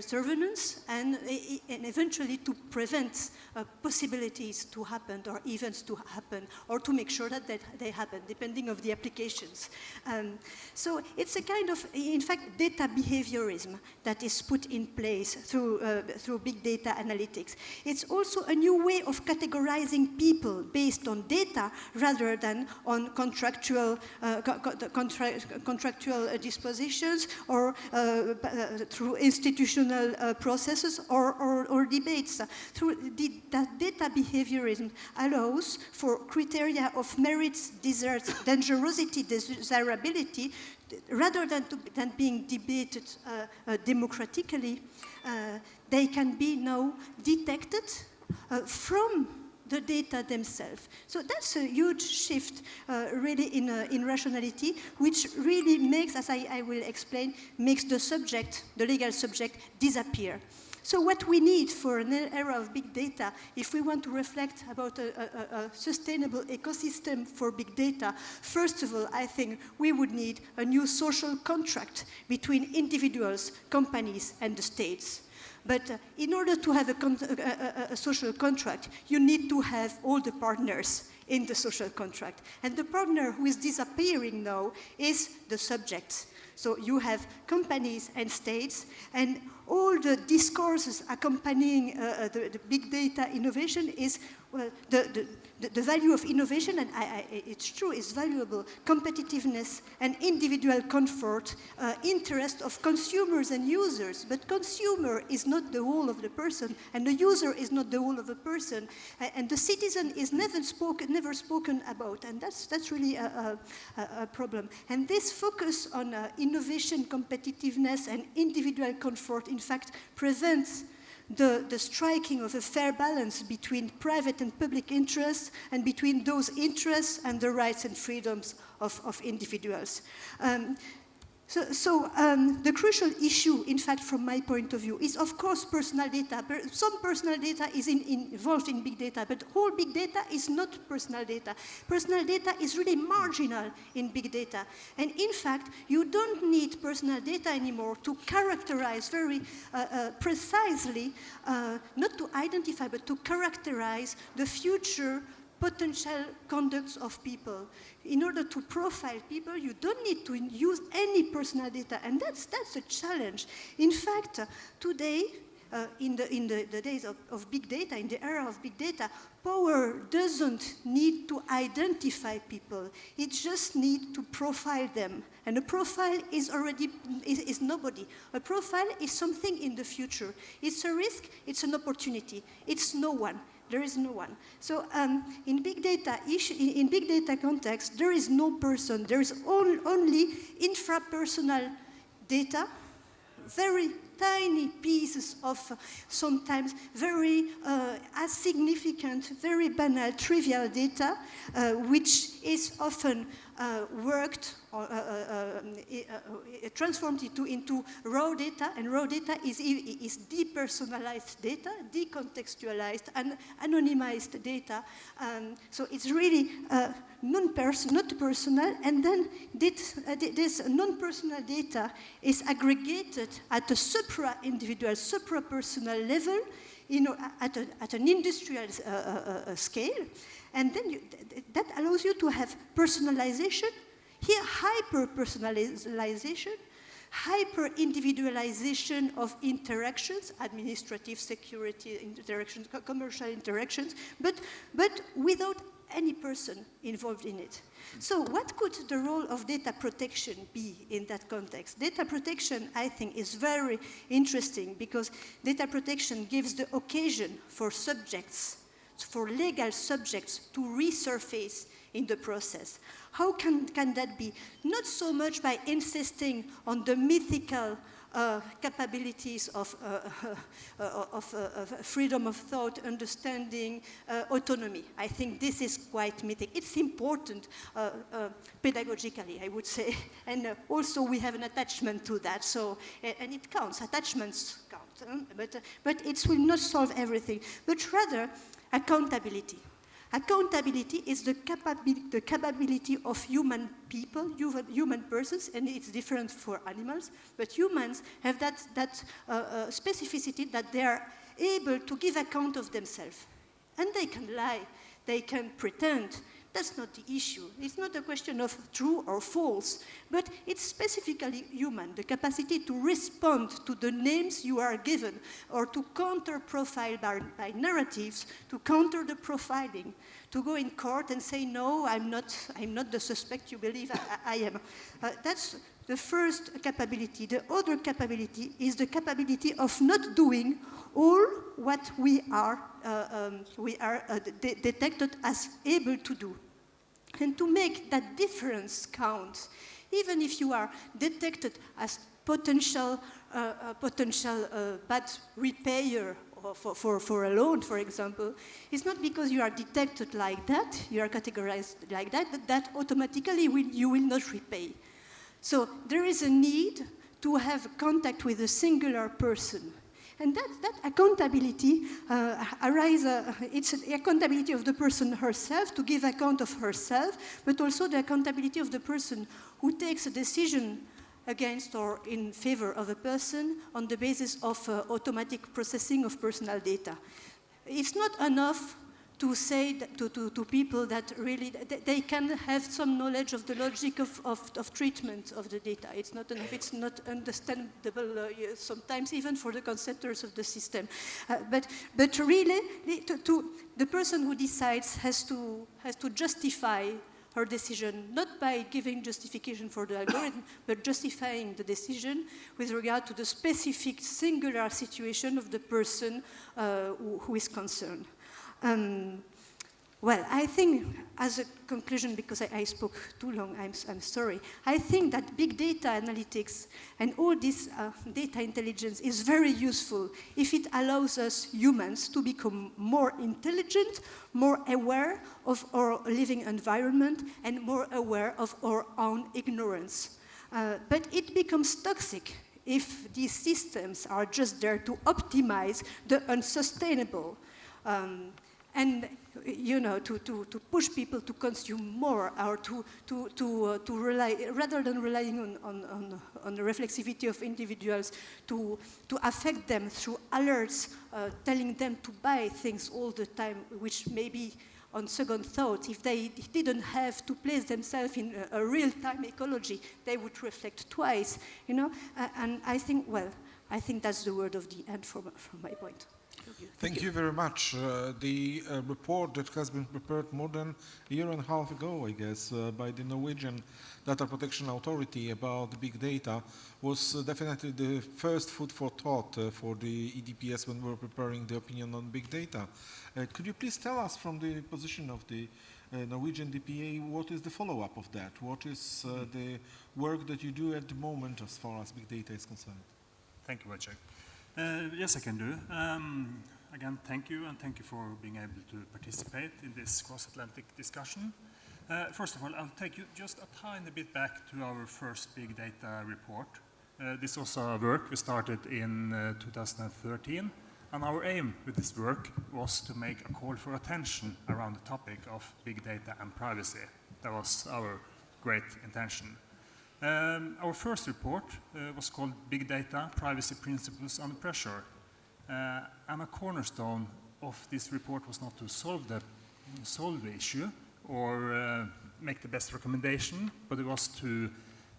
[SPEAKER 8] surveillance and eventually to prevent possibilities to happen or events to happen, or to make sure that they happen, depending on the applications. So it's a kind of, in fact, data behaviorism that is put in place through big data analytics. It's also a new way of categorizing people based on data rather than on contractual dispositions or through institutional processes or debates. Through that data behaviorism allows for criteria of merits, deserts, dangerosity, desirability, rather than being debated democratically. They can be now detected from the data themselves. So that's a huge shift really in rationality, which really makes, as I will explain, makes the legal subject disappear. So what we need for an era of big data, if we want to reflect about a sustainable ecosystem for big data, first of all, I think we would need a new social contract between individuals, companies, and the states. But in order to have a social contract, you need to have all the partners in the social contract. And the partner who is disappearing now is the subject. So you have companies and states, and all the discourses accompanying the big data innovation is the value of innovation, and it's true, is valuable, competitiveness and individual comfort, interest of consumers and users, but consumer is not the whole of the person, and the user is not the whole of the person, and the citizen is never spoken about, and that's really a problem. And this focus on innovation, competitiveness, and individual comfort, in fact, prevents the striking of a fair balance between private and public interests, and between those interests and the rights and freedoms of individuals. The crucial issue, in fact, from my point of view, is of course personal data. Some personal data is involved in big data, but all big data is not personal data. Personal data is really marginal in big data. And in fact, you don't need personal data anymore to characterize very precisely, not to identify, but to characterize the future potential conducts of people. In order to profile people, you don't need to use any personal data, and that's a challenge. In fact, today, in the days of big data, in the era of big data, power doesn't need to identify people. It just needs to profile them. And a profile is nobody. A profile is something in the future. It's a risk, it's an opportunity. It's no one. There is no one. So in big data context, there is no person. There is only intrapersonal data, very tiny pieces of sometimes very insignificant, very banal, trivial data, which is often worked, transformed into raw data, and raw data is depersonalized data, decontextualized, and anonymized data. So it's really not personal, and then this non-personal data is aggregated at a supra-individual, supra-personal level, at an industrial scale, and then that allows you to have personalization, here hyper-personalization, hyper-individualization of interactions, administrative, security interactions, commercial interactions, but without any person involved in it. So what could the role of data protection be in that context? Data protection, I think, is very interesting because data protection gives the occasion for subjects, for legal subjects, to resurface in the process. How can that be? Not so much by insisting on the mythical capabilities of freedom of thought, understanding, autonomy. I think this is quite mythic. It's important pedagogically, I would say, and also we have an attachment to that. So, and it counts. Attachments count, but it will not solve everything. But rather, accountability. Accountability is the capability of human people, human persons, and it's different for animals, but humans have that specificity that they are able to give account of themselves. And they can lie, they can pretend. That's not the issue. It's not a question of true or false, but it's specifically human, the capacity to respond to the names you are given, or to counter-profile by narratives, to counter the profiling, to go in court and say, no, I'm not the suspect you believe I am. That's the first capability. The other capability is the capability of not doing all what we are detected as able to do. And to make that difference count, even if you are detected as potential bad repayer for a loan, for example, it's not because you are detected like that, you are categorized like that, that automatically you will not repay. So there is a need to have contact with a singular person. And that accountability it's the accountability of the person herself to give account of herself, but also the accountability of the person who takes a decision against or in favor of a person on the basis of automatic processing of personal data. It's not enough to say to people that really they can have some knowledge of the logic of treatment of the data. It's not enough. It's not understandable sometimes even for the conceptors of the system. But really, the person who decides has to justify her decision, not by giving justification for the algorithm, but justifying the decision with regard to the specific singular situation of the person who is concerned. Well, I think, as a conclusion, because I spoke too long, I'm sorry. I think that big data analytics and all this data intelligence is very useful if it allows us humans to become more intelligent, more aware of our living environment, and more aware of our own ignorance. But it becomes toxic if these systems are just there to optimize the unsustainable. And to push people to consume more, or to rely, rather than relying on the reflexivity of individuals, to affect them through alerts, telling them to buy things all the time, which maybe on second thought, if they didn't have to place themselves in a real-time ecology, they would reflect twice, And I think that's the word of the end from my point.
[SPEAKER 7] Thank you very much. The report that has been prepared more than a year and a half ago, I guess, by the Norwegian Data Protection Authority about big data was definitely the first food for thought for the EDPS when we were preparing the opinion on big data. Could you please tell us from the position of the Norwegian DPA, what is the follow-up of that? What is the work that you do at the moment as far as big data is concerned?
[SPEAKER 9] Thank you, Wojciech. Yes, I can do. Again, thank you, and thank you for being able to participate in this cross-Atlantic discussion. First of all, I'll take you just a tiny bit back to our first big data report. This was a work we started in 2013, and our aim with this work was to make a call for attention around the topic of big data and privacy. That was our great intention. Our first report was called Big Data, Privacy Principles Under Pressure. And a cornerstone of this report was not to solve the issue or make the best recommendation, but it was to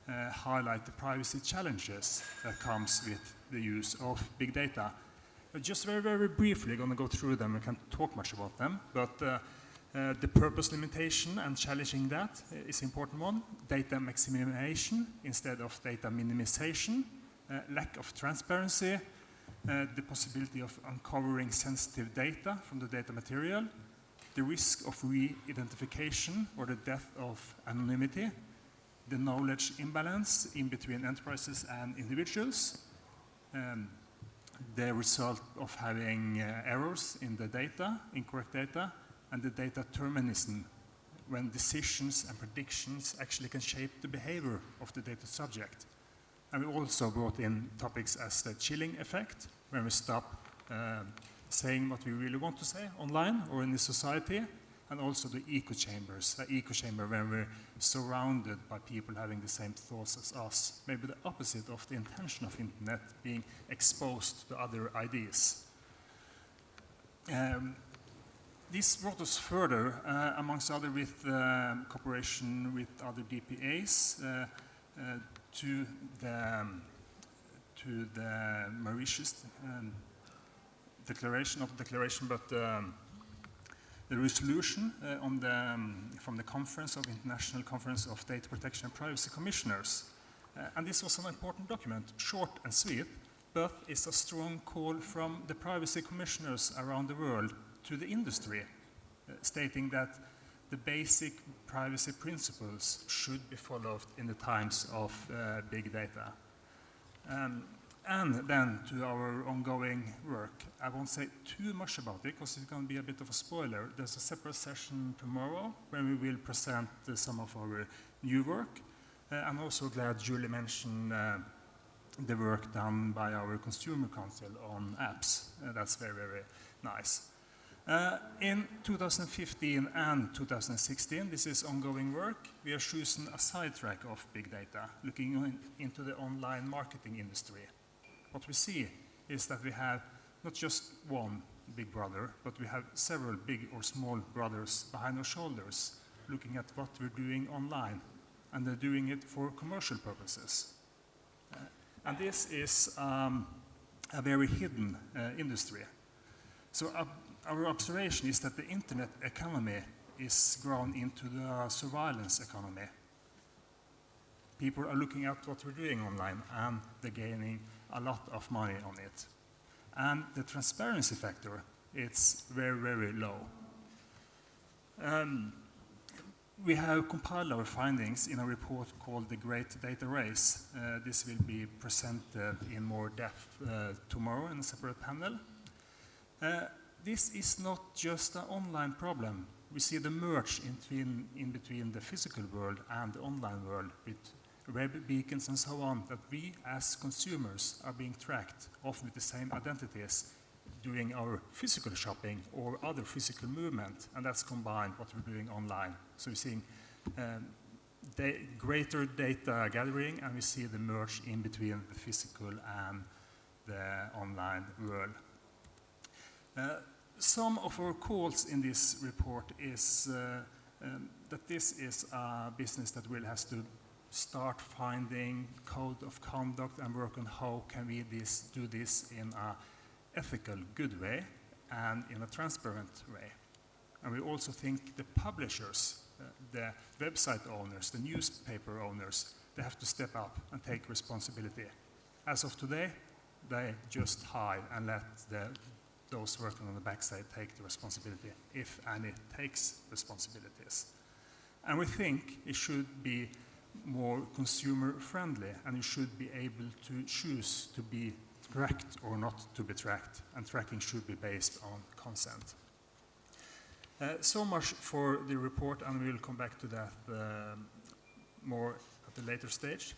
[SPEAKER 9] highlight the privacy challenges that comes with the use of big data. Just very, very briefly, I'm going to go through them. I can't talk much about them, but the purpose limitation and challenging that is an important one. Data maximization instead of data minimization. Lack of transparency. The possibility of uncovering sensitive data from the data material. The risk of re-identification or the death of anonymity. The knowledge imbalance in between enterprises and individuals. The result of having errors in the data, incorrect data, and the data determinism, when decisions and predictions actually can shape the behavior of the data subject. And we also brought in topics as the chilling effect, when we stop saying what we really want to say online or in the society, and also the echo chambers, an echo chamber where we're surrounded by people having the same thoughts as us, maybe the opposite of the intention of internet, being exposed to other ideas. This brought us further, amongst other with cooperation with other DPAs, to the Mauritius declaration, not declaration, but the resolution from the Conference of International Conference of Data Protection and Privacy Commissioners. And this was an important document, short and sweet, but it's a strong call from the privacy commissioners around the world to the industry, stating that the basic privacy principles should be followed in the times of big data. And then to our ongoing work. I won't say too much about it because it's going to be a bit of a spoiler. There's a separate session tomorrow where we will present some of our new work. I'm also glad Julie mentioned the work done by our Consumer Council on apps. That's very, very nice. In 2015 and 2016, this is ongoing work. We are choosing a sidetrack of big data, looking into the online marketing industry. What we see is that we have not just one big brother, but we have several big or small brothers behind our shoulders, looking at what we're doing online, and they're doing it for commercial purposes. And this is a very hidden industry. So our observation is that the internet economy is grown into the surveillance economy. People are looking at what we're doing online, and they're gaining a lot of money on it. And the transparency factor, it's very, very low. We have compiled our findings in a report called The Great Data Race. This will be presented in more depth tomorrow in a separate panel. This is not just an online problem. We see the merge in between the physical world and the online world with web beacons and so on, that we as consumers are being tracked, often with the same identities, doing our physical shopping or other physical movement, and that's combined what we're doing online. So we're seeing greater data gathering, and we see the merge in between the physical and the online world. Some of our calls in this report is that this is a business that will has to start finding code of conduct and work on how can we do this in a ethical, good way and in a transparent way. And we also think the publishers, the website owners, the newspaper owners, they have to step up and take responsibility. As of today, they just hide and let those working on the backside take the responsibility, if any takes responsibilities. And we think it should be more consumer friendly, and you should be able to choose to be tracked or not to be tracked, and tracking should be based on consent. So much for the report, and we'll come back to that more at a later stage.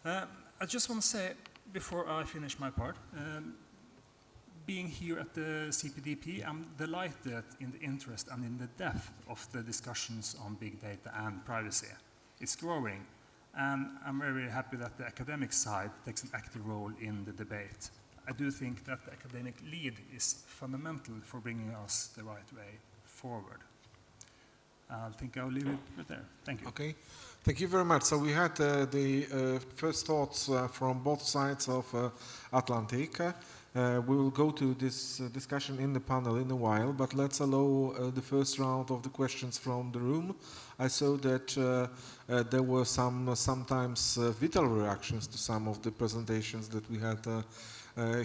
[SPEAKER 9] I just want to say, before I finish my part, being here at the CPDP, I'm delighted in the interest and in the depth of the discussions on big data and privacy. It's growing, and I'm very happy that the academic side takes an active role in the debate. I do think that the academic lead is fundamental for bringing us the right way forward. I think I'll leave it right there. Thank you.
[SPEAKER 7] Okay, thank you very much. So we had the first thoughts from both sides of Atlantic. We will go to this discussion in the panel in a while, but let's allow the first round of the questions from the room. I saw that there were sometimes vital reactions to some of the presentations that we had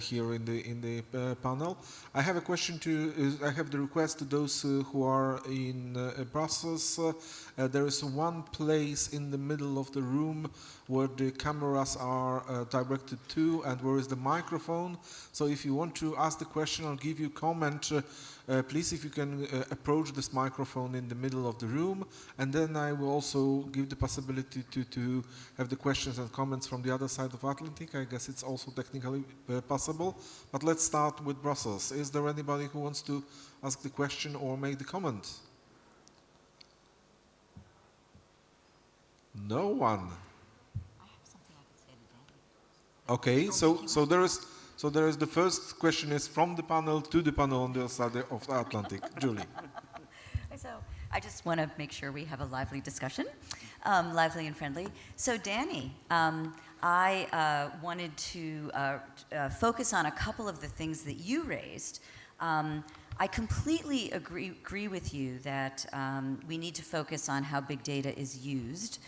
[SPEAKER 7] here in the panel. I have a question I have the request to those who are in Brussels. There is one place in the middle of the room where the cameras are directed to, and where is the microphone. So if you want to ask the question or give you comment, please, if you can approach this microphone in the middle of the room, and then I will also give the possibility to have the questions and comments from the other side of Atlantic. I guess it's also technically possible. But let's start with Brussels. Is there anybody who wants to ask the question or make the comment? No one. Okay, so there is the first question is from the panel to the panel on the other side of the Atlantic. Julie.
[SPEAKER 3] So I just want to make sure we have a lively discussion, lively and friendly. So Danny, I wanted to focus on a couple of the things that you raised. I completely agree with you that we need to focus on how big data is used.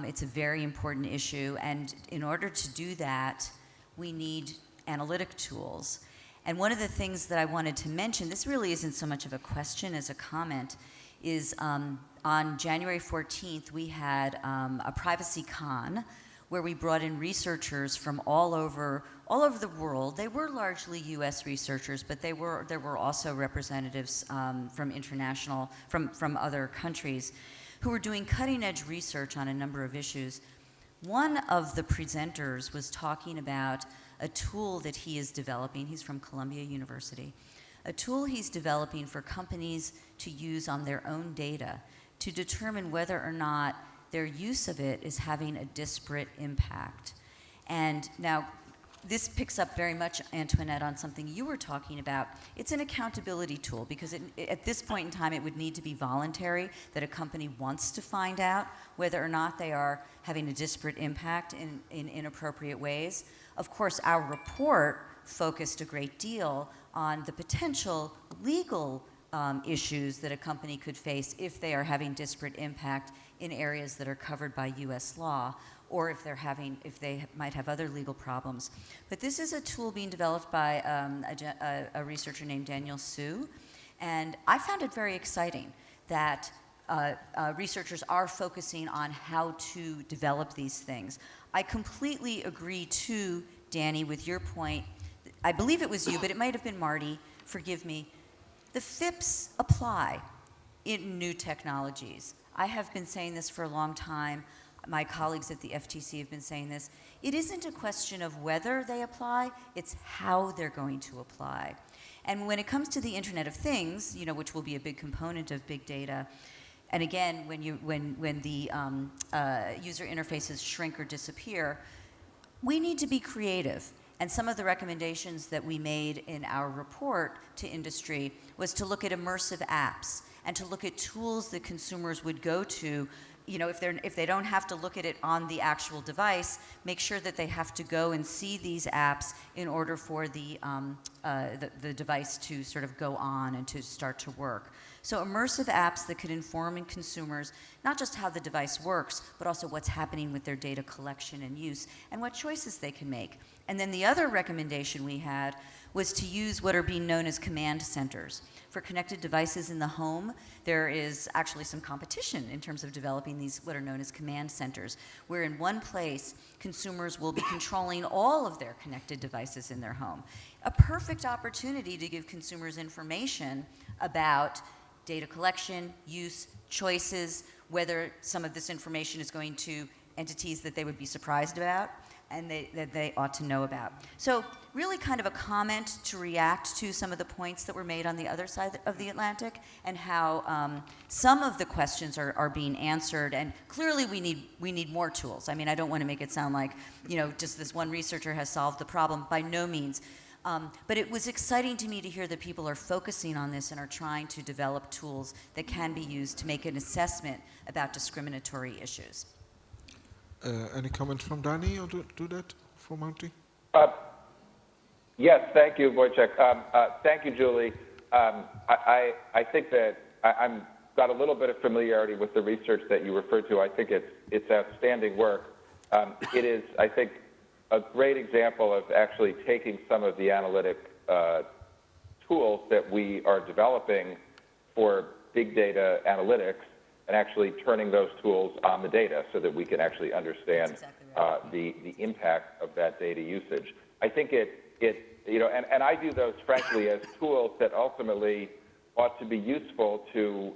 [SPEAKER 3] It's a very important issue, and in order to do that, we need analytic tools. And one of the things that I wanted to mention, this really isn't so much of a question as a comment, is on January 14th, we had a privacy con where we brought in researchers from all over the world. They were largely US researchers, but there were also representatives from other countries who were doing cutting-edge research on a number of issues. One of the presenters was talking about a tool that he is developing. He's from Columbia University. A tool he's developing for companies to use on their own data to determine whether or not their use of it is having a disparate impact. And now, this picks up very much, Antoinette, on something you were talking about. It's an accountability tool because at this point in time, it would need to be voluntary, that a company wants to find out whether or not they are having a disparate impact in inappropriate ways. Of course, our report focused a great deal on the potential legal issues that a company could face if they are having disparate impact in areas that are covered by US law, or if they might have other legal problems. But this is a tool being developed by a researcher named Daniel Su, and I found it very exciting that researchers are focusing on how to develop these things. I completely agree too, Danny, with your point. I believe it was you, but it might have been Marty, forgive me. The FIPS apply in new technologies. I have been saying this for a long time. my colleagues at the FTC have been saying this, it isn't a question of whether they apply, it's how they're going to apply. And when it comes to the Internet of Things, you know, which will be a big component of big data, and again, when the user interfaces shrink or disappear, we need to be creative. And some of the recommendations that we made in our report to industry was to look at immersive apps and to look at tools that consumers would go to. You know, if they don't have to look at it on the actual device, make sure that they have to go and see these apps in order for the device to sort of go on and to start to work. So immersive apps that could inform consumers not just how the device works, but also what's happening with their data collection and use and what choices they can make. And then the other recommendation we had was to use what are being known as command centers. For connected devices in the home, there is actually some competition in terms of developing these what are known as command centers, where in one place, consumers will be controlling all of their connected devices in their home. A perfect opportunity to give consumers information about data collection, use, choices, whether some of this information is going to entities that they would be surprised about and that they ought to know about. So really kind of a comment to react to some of the points that were made on the other side of the Atlantic and how some of the questions are being answered. And clearly we need more tools. I mean, I don't want to make it sound like, you know, just this one researcher has solved the problem. By no means. But it was exciting to me to hear that people are focusing on this and are trying to develop tools that can be used to make an assessment about discriminatory issues.
[SPEAKER 7] Any comment from Danny or do that for Monty?
[SPEAKER 6] Yes, thank you, Wojciech. Thank you, Julie. I think that I'm got a little bit of familiarity with the research that you referred to. I think it's outstanding work. It is, I think, a great example of actually taking some of the analytic tools that we are developing for big data analytics and actually turning those tools on the data so that we can actually understand the impact of that data usage. I think you know, and I view those frankly as tools that ultimately ought to be useful to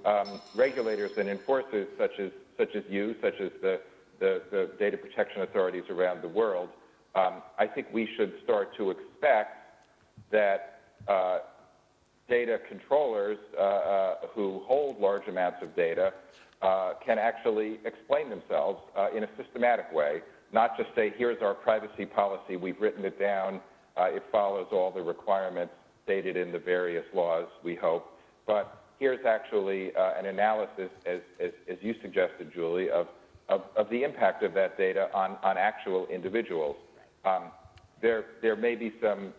[SPEAKER 6] regulators and enforcers such as you, such as the data protection authorities around the world. I think we should start to expect that data controllers who hold large amounts of data can actually explain themselves in a systematic way, not just say, here's our privacy policy, we've written it down, it follows all the requirements stated in the various laws, we hope, but here's actually an analysis, as you suggested, Julie, of the impact of that data on actual individuals. There may be some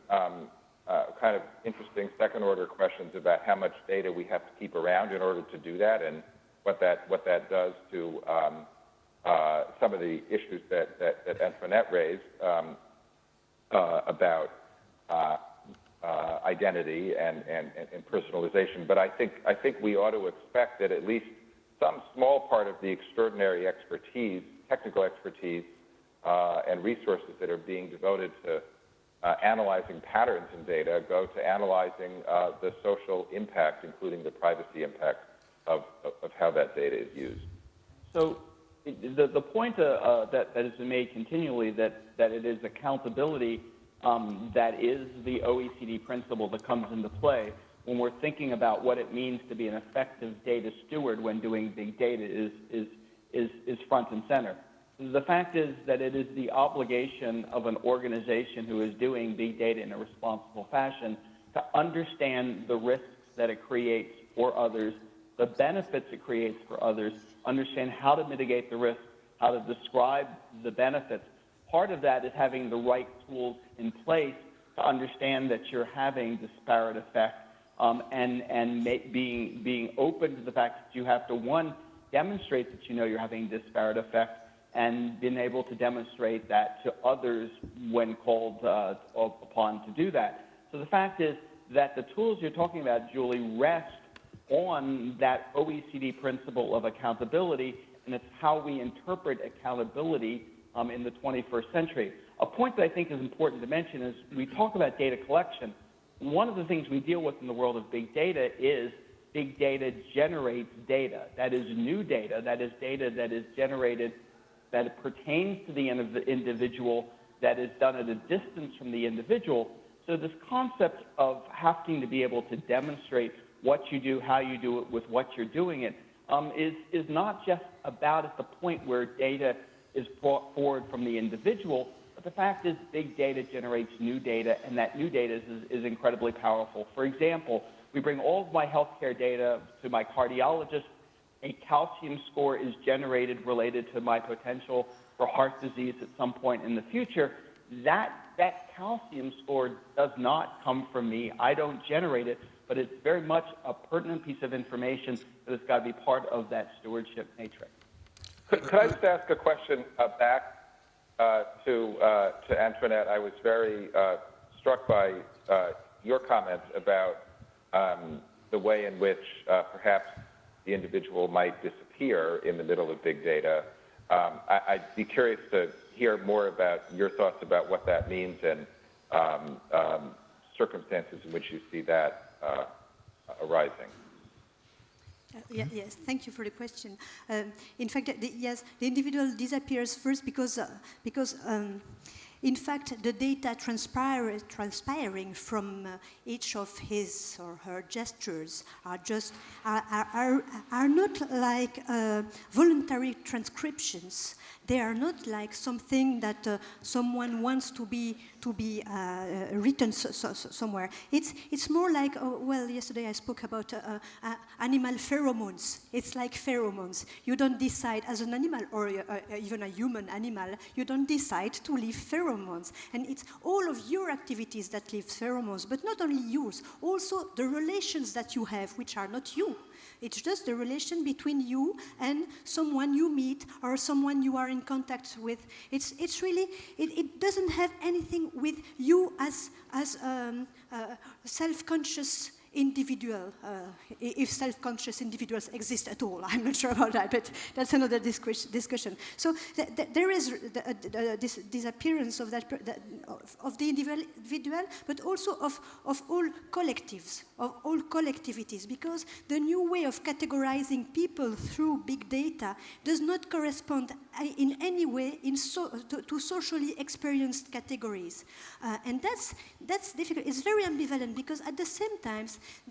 [SPEAKER 6] kind of interesting second-order questions about how much data we have to keep around in order to do that, and what that does to some of the issues that Antoinette raised about identity and personalization. But I think we ought to expect that at least some small part of the extraordinary expertise, technical expertise, and resources that are being devoted to analyzing patterns in data go to analyzing the social impact, including the privacy impact of how that data is used.
[SPEAKER 5] So the point that has been made continually that it is accountability that is the OECD principle that comes into play when we're thinking about what it means to be an effective data steward when doing big data is front and center. The fact is that it is the obligation of an organization who is doing big data in a responsible fashion to understand the risks that it creates for others, the benefits it creates for others, understand how to mitigate the risks, how to describe the benefits. Part of that is having the right tools in place to understand that you're having disparate effects and being open to the fact that you have to, one, demonstrate that you know you're having disparate effects, and being able to demonstrate that to others when called upon to do that. So the fact is that the tools you're talking about, Julie, rest on that OECD principle of accountability, and it's how we interpret accountability in the 21st century. A point that I think is important to mention is we talk about data collection. One of the things we deal with in the world of big data is big data generates data. That is new data. That is data that is generated that it pertains to the individual, that is done at a distance from the individual. So this concept of having to be able to demonstrate what you do, how you do it, with what you're doing it, is not just about at the point where data is brought forward from the individual, but the fact is big data generates new data, and that new data is incredibly powerful. For example, we bring all of my healthcare data to my cardiologist. A calcium score is generated related to my potential for heart disease at some point in the future. That calcium score does not come from me. I don't generate it, but it's very much a pertinent piece of information that has got to be part of that stewardship matrix.
[SPEAKER 6] Could I just ask a question back to Antoinette? I was very struck by your comments about the way in which perhaps the individual might disappear in the middle of big data. I'd be curious to hear more about your thoughts about what that means and circumstances in which you see that arising.
[SPEAKER 8] Yes, thank you for the question. In fact, yes, the individual disappears first because in fact, the data transpiring from each of his or her gestures are not like voluntary transcriptions. They are not like something that someone wants to be written somewhere. It's more like, well, yesterday I spoke about animal pheromones. It's like pheromones. You don't decide as an animal or even a human animal, you don't decide to leave pheromones. And it's all of your activities that leave pheromones, but not only yours, also the relations that you have, which are not you. It's just the relation between you and someone you meet or someone you are in contact with. It's really, it doesn't have anything with you as self-conscious individual, if self-conscious individuals exist at all. I'm not sure about that, but that's another discussion. So there is this disappearance of of the individual, but also of all collectives, of all collectivities, because the new way of categorizing people through big data does not correspond in any way to socially experienced categories. And that's difficult. It's very ambivalent because at the same time,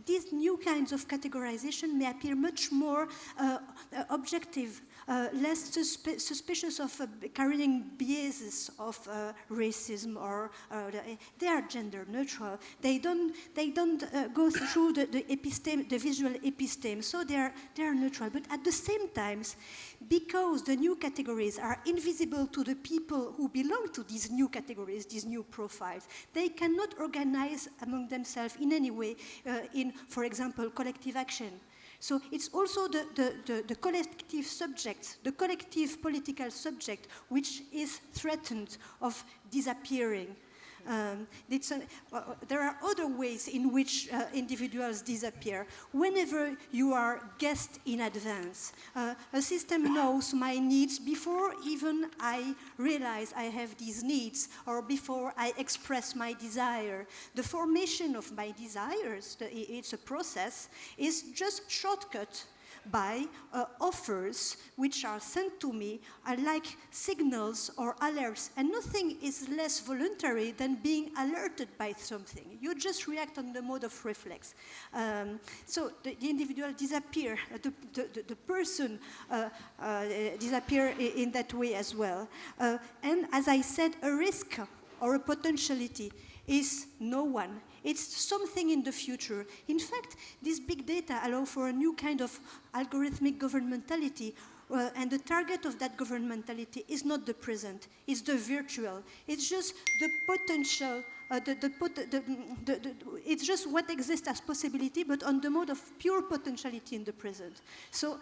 [SPEAKER 8] these new kinds of categorization may appear much more objective, less suspicious of carrying biases of racism, or they are gender neutral. They don't go through the episteme, the visual episteme, so they are neutral. But at the same time, because the new categories are invisible to the people who belong to these new categories, these new profiles, they cannot organize among themselves in any way in, for example, collective action. So it's also the collective subject, the collective political subject, which is threatened of disappearing. There are other ways in which individuals disappear. Whenever you are guessed in advance, a system knows my needs before even I realize I have these needs, or before I express my desire. The formation of my desires, it's a process, is just shortcut by offers which are sent to me are like signals or alerts, and nothing is less voluntary than being alerted by something. You just react on the mode of reflex. So the individual disappear, the person disappear in that way as well. And as I said, a risk or a potentiality is no one. It's something in the future. In fact, these big data allow for a new kind of algorithmic governmentality, and the target of that governmentality is not the present, it's the virtual. It's just the potential, it's just what exists as possibility, but on the mode of pure potentiality in the present. So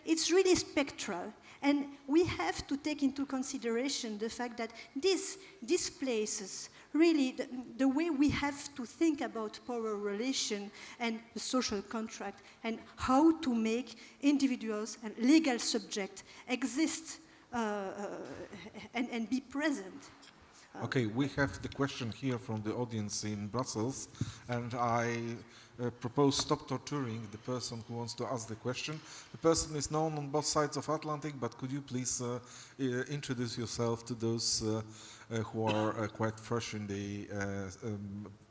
[SPEAKER 8] it's really spectral. And we have to take into consideration the fact that this displaces really the way we have to think about power relation and the social contract, and how to make individuals and legal subjects exist and be present.
[SPEAKER 7] Okay, we have the question here from the audience in Brussels, and I propose stop torturing the person who wants to ask the question. The person is known on both sides of Atlantic, but could you please introduce yourself to those who are quite fresh in the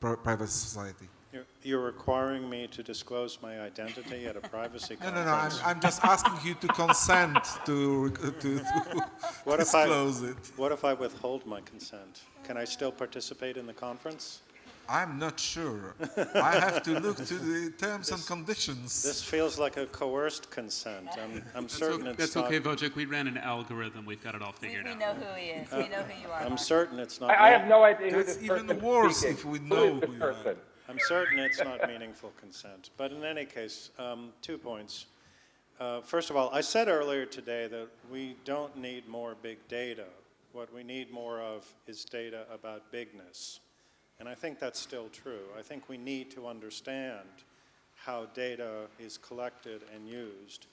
[SPEAKER 7] private society?
[SPEAKER 10] You're requiring me to disclose my identity at a privacy conference?
[SPEAKER 7] No, I'm just asking you to consent to disclose it.
[SPEAKER 10] What if I withhold my consent? Can I still participate in the conference?
[SPEAKER 7] I'm not sure. I have to look to the terms and conditions.
[SPEAKER 10] This feels like a coerced consent. I'm certain it's
[SPEAKER 4] that's
[SPEAKER 10] not...
[SPEAKER 4] okay, Wojciech. We ran an algorithm. We've got it all figured out.
[SPEAKER 3] We know who he is. We know who you are.
[SPEAKER 10] I'm certain it's not...
[SPEAKER 6] I have no idea who this
[SPEAKER 7] That's
[SPEAKER 6] person
[SPEAKER 7] even worse
[SPEAKER 6] speaking.
[SPEAKER 7] if we know
[SPEAKER 6] Who is
[SPEAKER 7] who you
[SPEAKER 6] this
[SPEAKER 7] are.
[SPEAKER 6] person?
[SPEAKER 10] I'm certain it's not meaningful consent. But in any case, 2 points. First of all, I said earlier today that we don't need more big data. What we need more of is data about bigness. And I think that's still true. I think we need to understand how data is collected and used.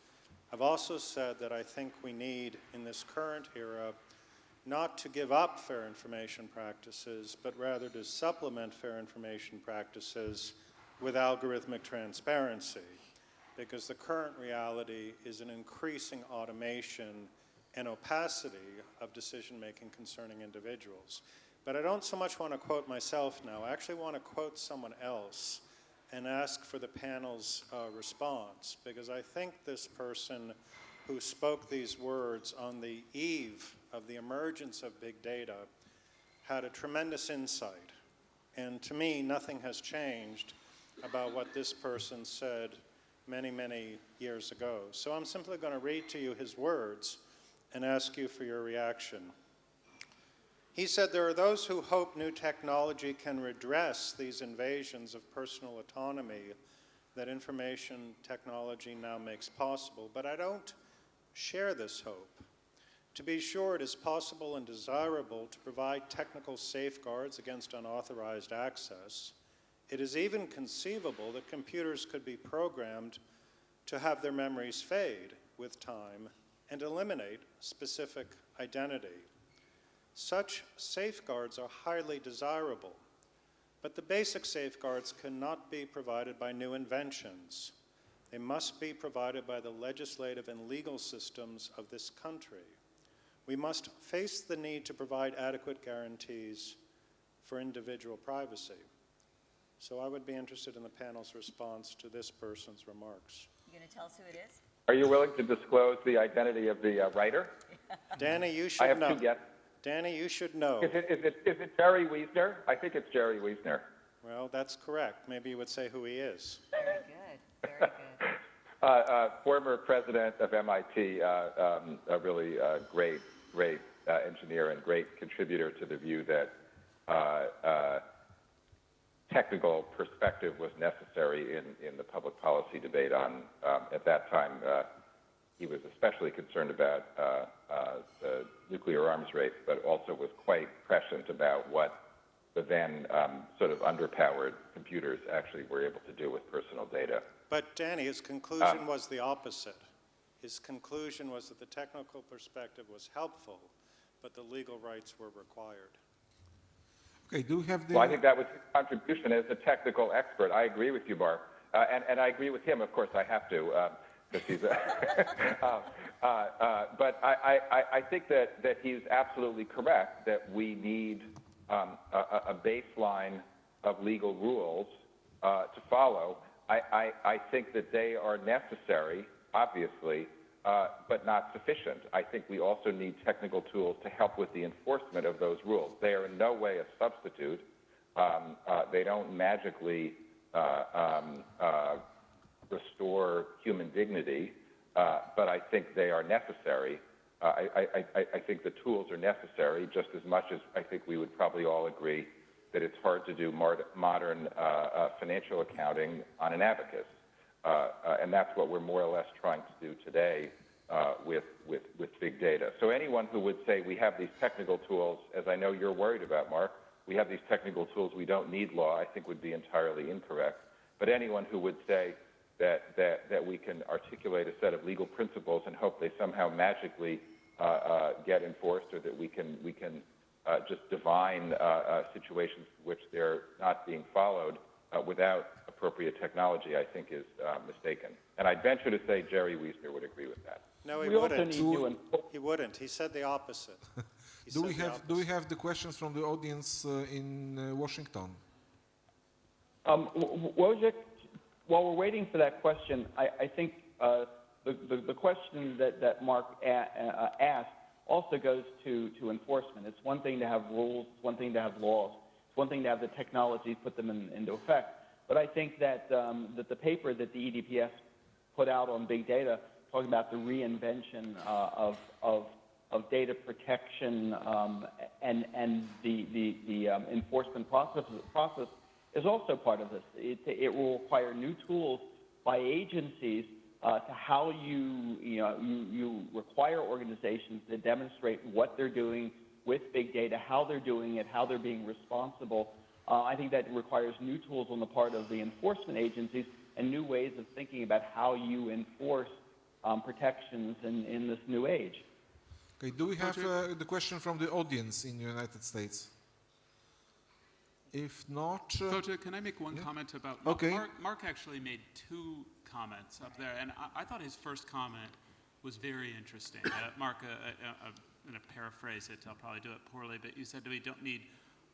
[SPEAKER 10] I've also said that I think we need, in this current era, not to give up fair information practices, but rather to supplement fair information practices with algorithmic transparency, because the current reality is an increasing automation and opacity of decision-making concerning individuals. But I don't so much want to quote myself now. I actually want to quote someone else and ask for the panel's response, because I think this person who spoke these words on the eve of the emergence of big data had a tremendous insight. And to me, nothing has changed about what this person said many, many years ago. So I'm simply going to read to you his words and ask you for your reaction. He said, "There are those who hope new technology can redress these invasions of personal autonomy that information technology now makes possible, but I don't share this hope. To be sure, it is possible and desirable to provide technical safeguards against unauthorized access. It is even conceivable that computers could be programmed to have their memories fade with time and eliminate specific identity. Such safeguards are highly desirable, but the basic safeguards cannot be provided by new inventions. They must be provided by the legislative and legal systems of this country. We must face the need to provide adequate guarantees for individual privacy." So I would be interested in the panel's response to this person's remarks.
[SPEAKER 3] You going to tell us who it is?
[SPEAKER 6] Are you willing to disclose the identity of the writer?
[SPEAKER 10] Danny, you
[SPEAKER 6] I
[SPEAKER 10] should
[SPEAKER 6] have
[SPEAKER 10] know.
[SPEAKER 6] 2 guesses.
[SPEAKER 10] Danny, you should know.
[SPEAKER 6] Is it Jerry Weitzner? I think it's Jerry Weitzner.
[SPEAKER 10] Well, that's correct. Maybe you would say who he is.
[SPEAKER 3] Very good. Very good.
[SPEAKER 6] Former president of MIT, a really great engineer and great contributor to the view that technical perspective was necessary in the public policy debate on, at that time, he was especially concerned about the nuclear arms race, but also was quite prescient about what the then sort of underpowered computers actually were able to do with personal data.
[SPEAKER 10] But Danny, his conclusion was the opposite. His conclusion was that the technical perspective was helpful, but the legal rights were required.
[SPEAKER 7] Okay, do we have the...
[SPEAKER 6] Well, I think that was his contribution as a technical expert. I agree with you, Mark. And I agree with him, of course I have to, because he's but I think that he's absolutely correct that we need a baseline of legal rules to follow. I think that they are necessary, obviously, but not sufficient. I think we also need technical tools to help with the enforcement of those rules. They are in no way a substitute. They don't magically restore human dignity, but I think they are necessary. I think the tools are necessary just as much as I think we would probably all agree that it's hard to do modern financial accounting on an abacus. And that's what we're more or less trying to do today with big data. So anyone who would say we have these technical tools, as I know you're worried about, Mark, we have these technical tools, we don't need law, I think would be entirely incorrect. But anyone who would say that we can articulate a set of legal principles and hope they somehow magically get enforced, or that we can just divine situations in which they're not being followed without appropriate technology, I think is mistaken. And I'd venture to say Jerry Weitzner would agree with that.
[SPEAKER 10] No, he
[SPEAKER 5] We also
[SPEAKER 10] wouldn't.
[SPEAKER 5] need to
[SPEAKER 10] He wouldn't. He said the opposite.
[SPEAKER 7] Do we have the questions from the audience in Washington?
[SPEAKER 5] Wojciech, while we're waiting for that question, I think the question that Mark asked also goes to enforcement. It's one thing to have rules, it's one thing to have laws, it's one thing to have the technology, put them into effect. But I think that that the paper that the EDPS put out on big data, talking about the reinvention of data protection and the enforcement process is also part of this. It will require new tools by agencies to how you require organizations to demonstrate what they're doing with big data, how they're doing it, how they're being responsible. I think that requires new tools on the part of the enforcement agencies and new ways of thinking about how you enforce protections in this new age.
[SPEAKER 7] Okay, do we have the question from the audience in the United States? If not...
[SPEAKER 4] Koja, can I make one comment about...
[SPEAKER 7] Okay.
[SPEAKER 4] Mark actually made two comments up there, and I thought his first comment was very interesting. Mark, I'm going to paraphrase it. I'll probably do it poorly, but you said we don't need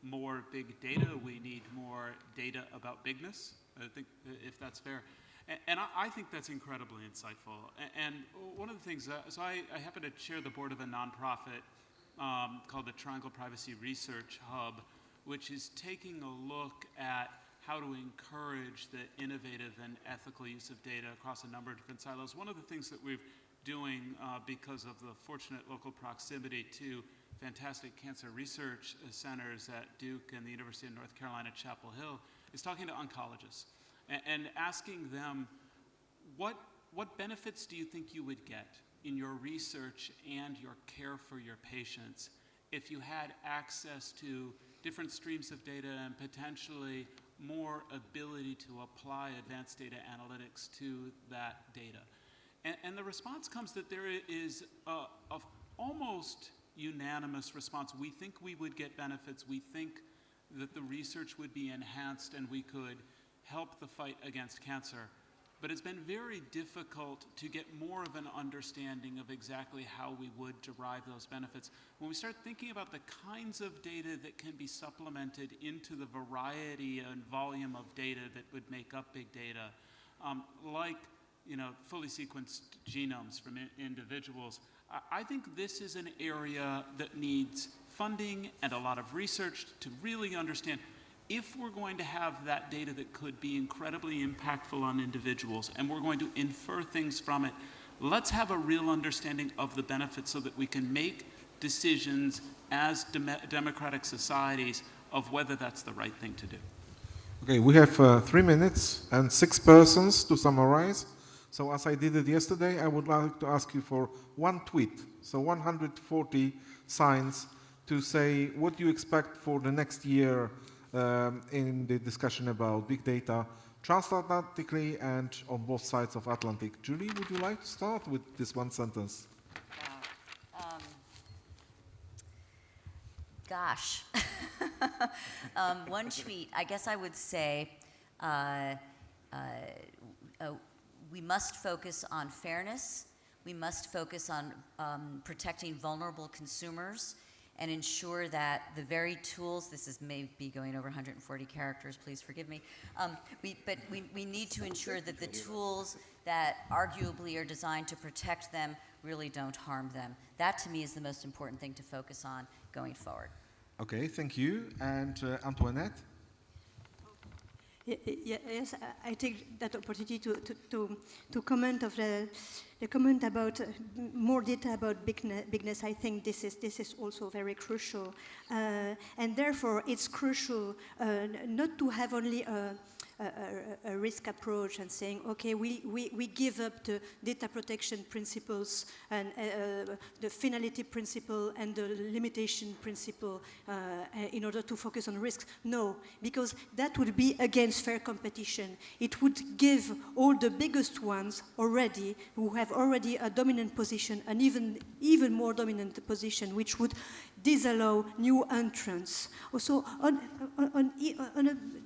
[SPEAKER 4] more big data. We need more data about bigness, I think, if that's fair. And I think that's incredibly insightful. And one of the things, so I happen to chair the board of a nonprofit called the Triangle Privacy Research Hub, which is taking a look at how to encourage the innovative and ethical use of data across a number of different silos. One of the things that we're doing because of the fortunate local proximity to fantastic cancer research centers at Duke and the University of North Carolina, Chapel Hill, is talking to oncologists and asking them, what benefits do you think you would get in your research and your care for your patients if you had access to different streams of data and potentially more ability to apply advanced data analytics to that data? And the response comes that there is a almost unanimous response. We think we would get benefits. We think that the research would be enhanced and we could help the fight against cancer. But it's been very difficult to get more of an understanding of exactly how we would derive those benefits. When we start thinking about the kinds of data that can be supplemented into the variety and volume of data that would make up big data, like fully sequenced genomes from individuals, I think this is an area that needs funding and a lot of research to really understand if we're going to have that data that could be incredibly impactful on individuals and we're going to infer things from it, let's have a real understanding of the benefits so that we can make decisions as democratic societies of whether that's the right thing to do.
[SPEAKER 7] Okay, we have 3 minutes and 6 persons to summarize. So as I did it yesterday, I would like to ask you for one tweet, so 140 signs to say what you expect for the next year in the discussion about big data transatlantically and on both sides of Atlantic. Julie, would you like to start with this one sentence?
[SPEAKER 3] Gosh. One tweet, I guess I would say we must focus on fairness. We must focus on protecting vulnerable consumers and ensure that the very tools, this is maybe going over 140 characters, please forgive me, but we need to ensure that the tools that arguably are designed to protect them really don't harm them. That to me is the most important thing to focus on going forward.
[SPEAKER 7] Okay, thank you. And Antoinette?
[SPEAKER 8] Yes, I take that opportunity to comment of the comment about more data about bigness. I think this is also very crucial, and therefore it's crucial not to have only a risk approach and saying, okay, we give up the data protection principles and the finality principle and the limitation principle in order to focus on risks. No, because that would be against fair competition. It would give all the biggest ones already, who have already a dominant position, an even more dominant position, which would disallow new entrants. Also,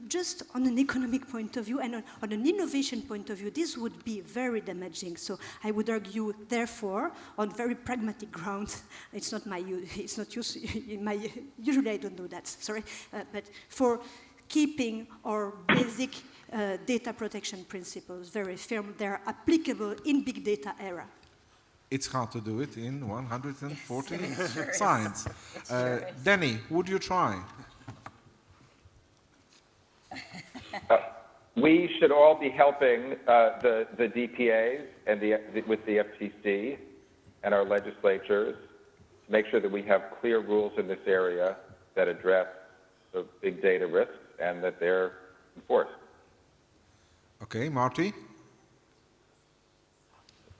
[SPEAKER 8] just on an economic point of view and on an innovation point of view, this would be very damaging. So I would argue, therefore, on very pragmatic grounds, usually I don't do that, sorry, but for keeping our basic data protection principles very firm, they're applicable in big data era.
[SPEAKER 7] It's hard to do it in 140 signs. Danny, would you try?
[SPEAKER 6] We should all be helping the DPAs and with the FTC and our legislatures to make sure that we have clear rules in this area that address the big data risks and that they're enforced.
[SPEAKER 7] Okay, Marty?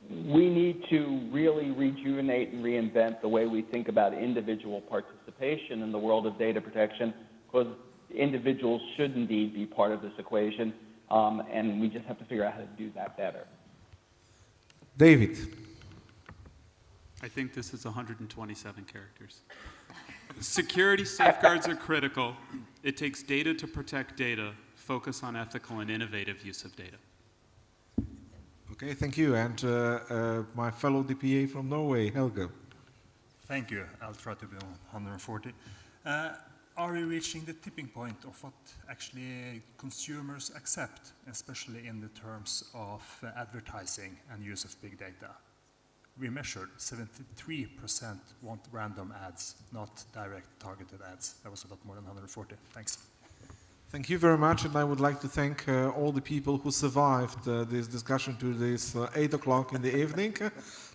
[SPEAKER 5] We need to really rejuvenate and reinvent the way we think about individual participation in the world of data protection, because individuals should indeed be part of this equation, and we just have to figure out how to do that better.
[SPEAKER 7] David?
[SPEAKER 4] I think this is 127 characters. Security safeguards are critical. It takes data to protect data. Focus on ethical and innovative use of data.
[SPEAKER 7] Okay, thank you. And my fellow DPA from Norway, Helge.
[SPEAKER 9] Thank you. I'll try to be on 140. Are we reaching the tipping point of what actually consumers accept, especially in the terms of advertising and use of big data? We measured 73% want random ads, not direct targeted ads. That was a lot more than 140. Thanks.
[SPEAKER 7] Thank you very much, and I would like to thank all the people who survived this discussion to this 8 o'clock in the evening.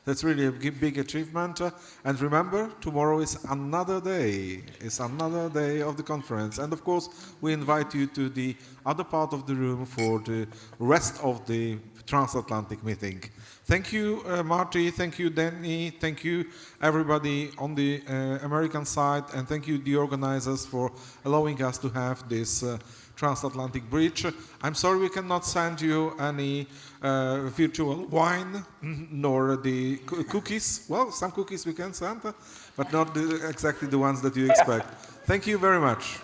[SPEAKER 7] That's really a big achievement. And remember, tomorrow is another day. It's another day of the conference. And of course, we invite you to the other part of the room for the rest of the transatlantic meeting. Thank you, Marty. Thank you, Danny. Thank you, everybody on the American side. And thank you, the organizers, for allowing us to have this transatlantic bridge. I'm sorry we cannot send you any virtual wine nor the cookies. Well, some cookies we can send, but not exactly the ones that you expect. Thank you very much.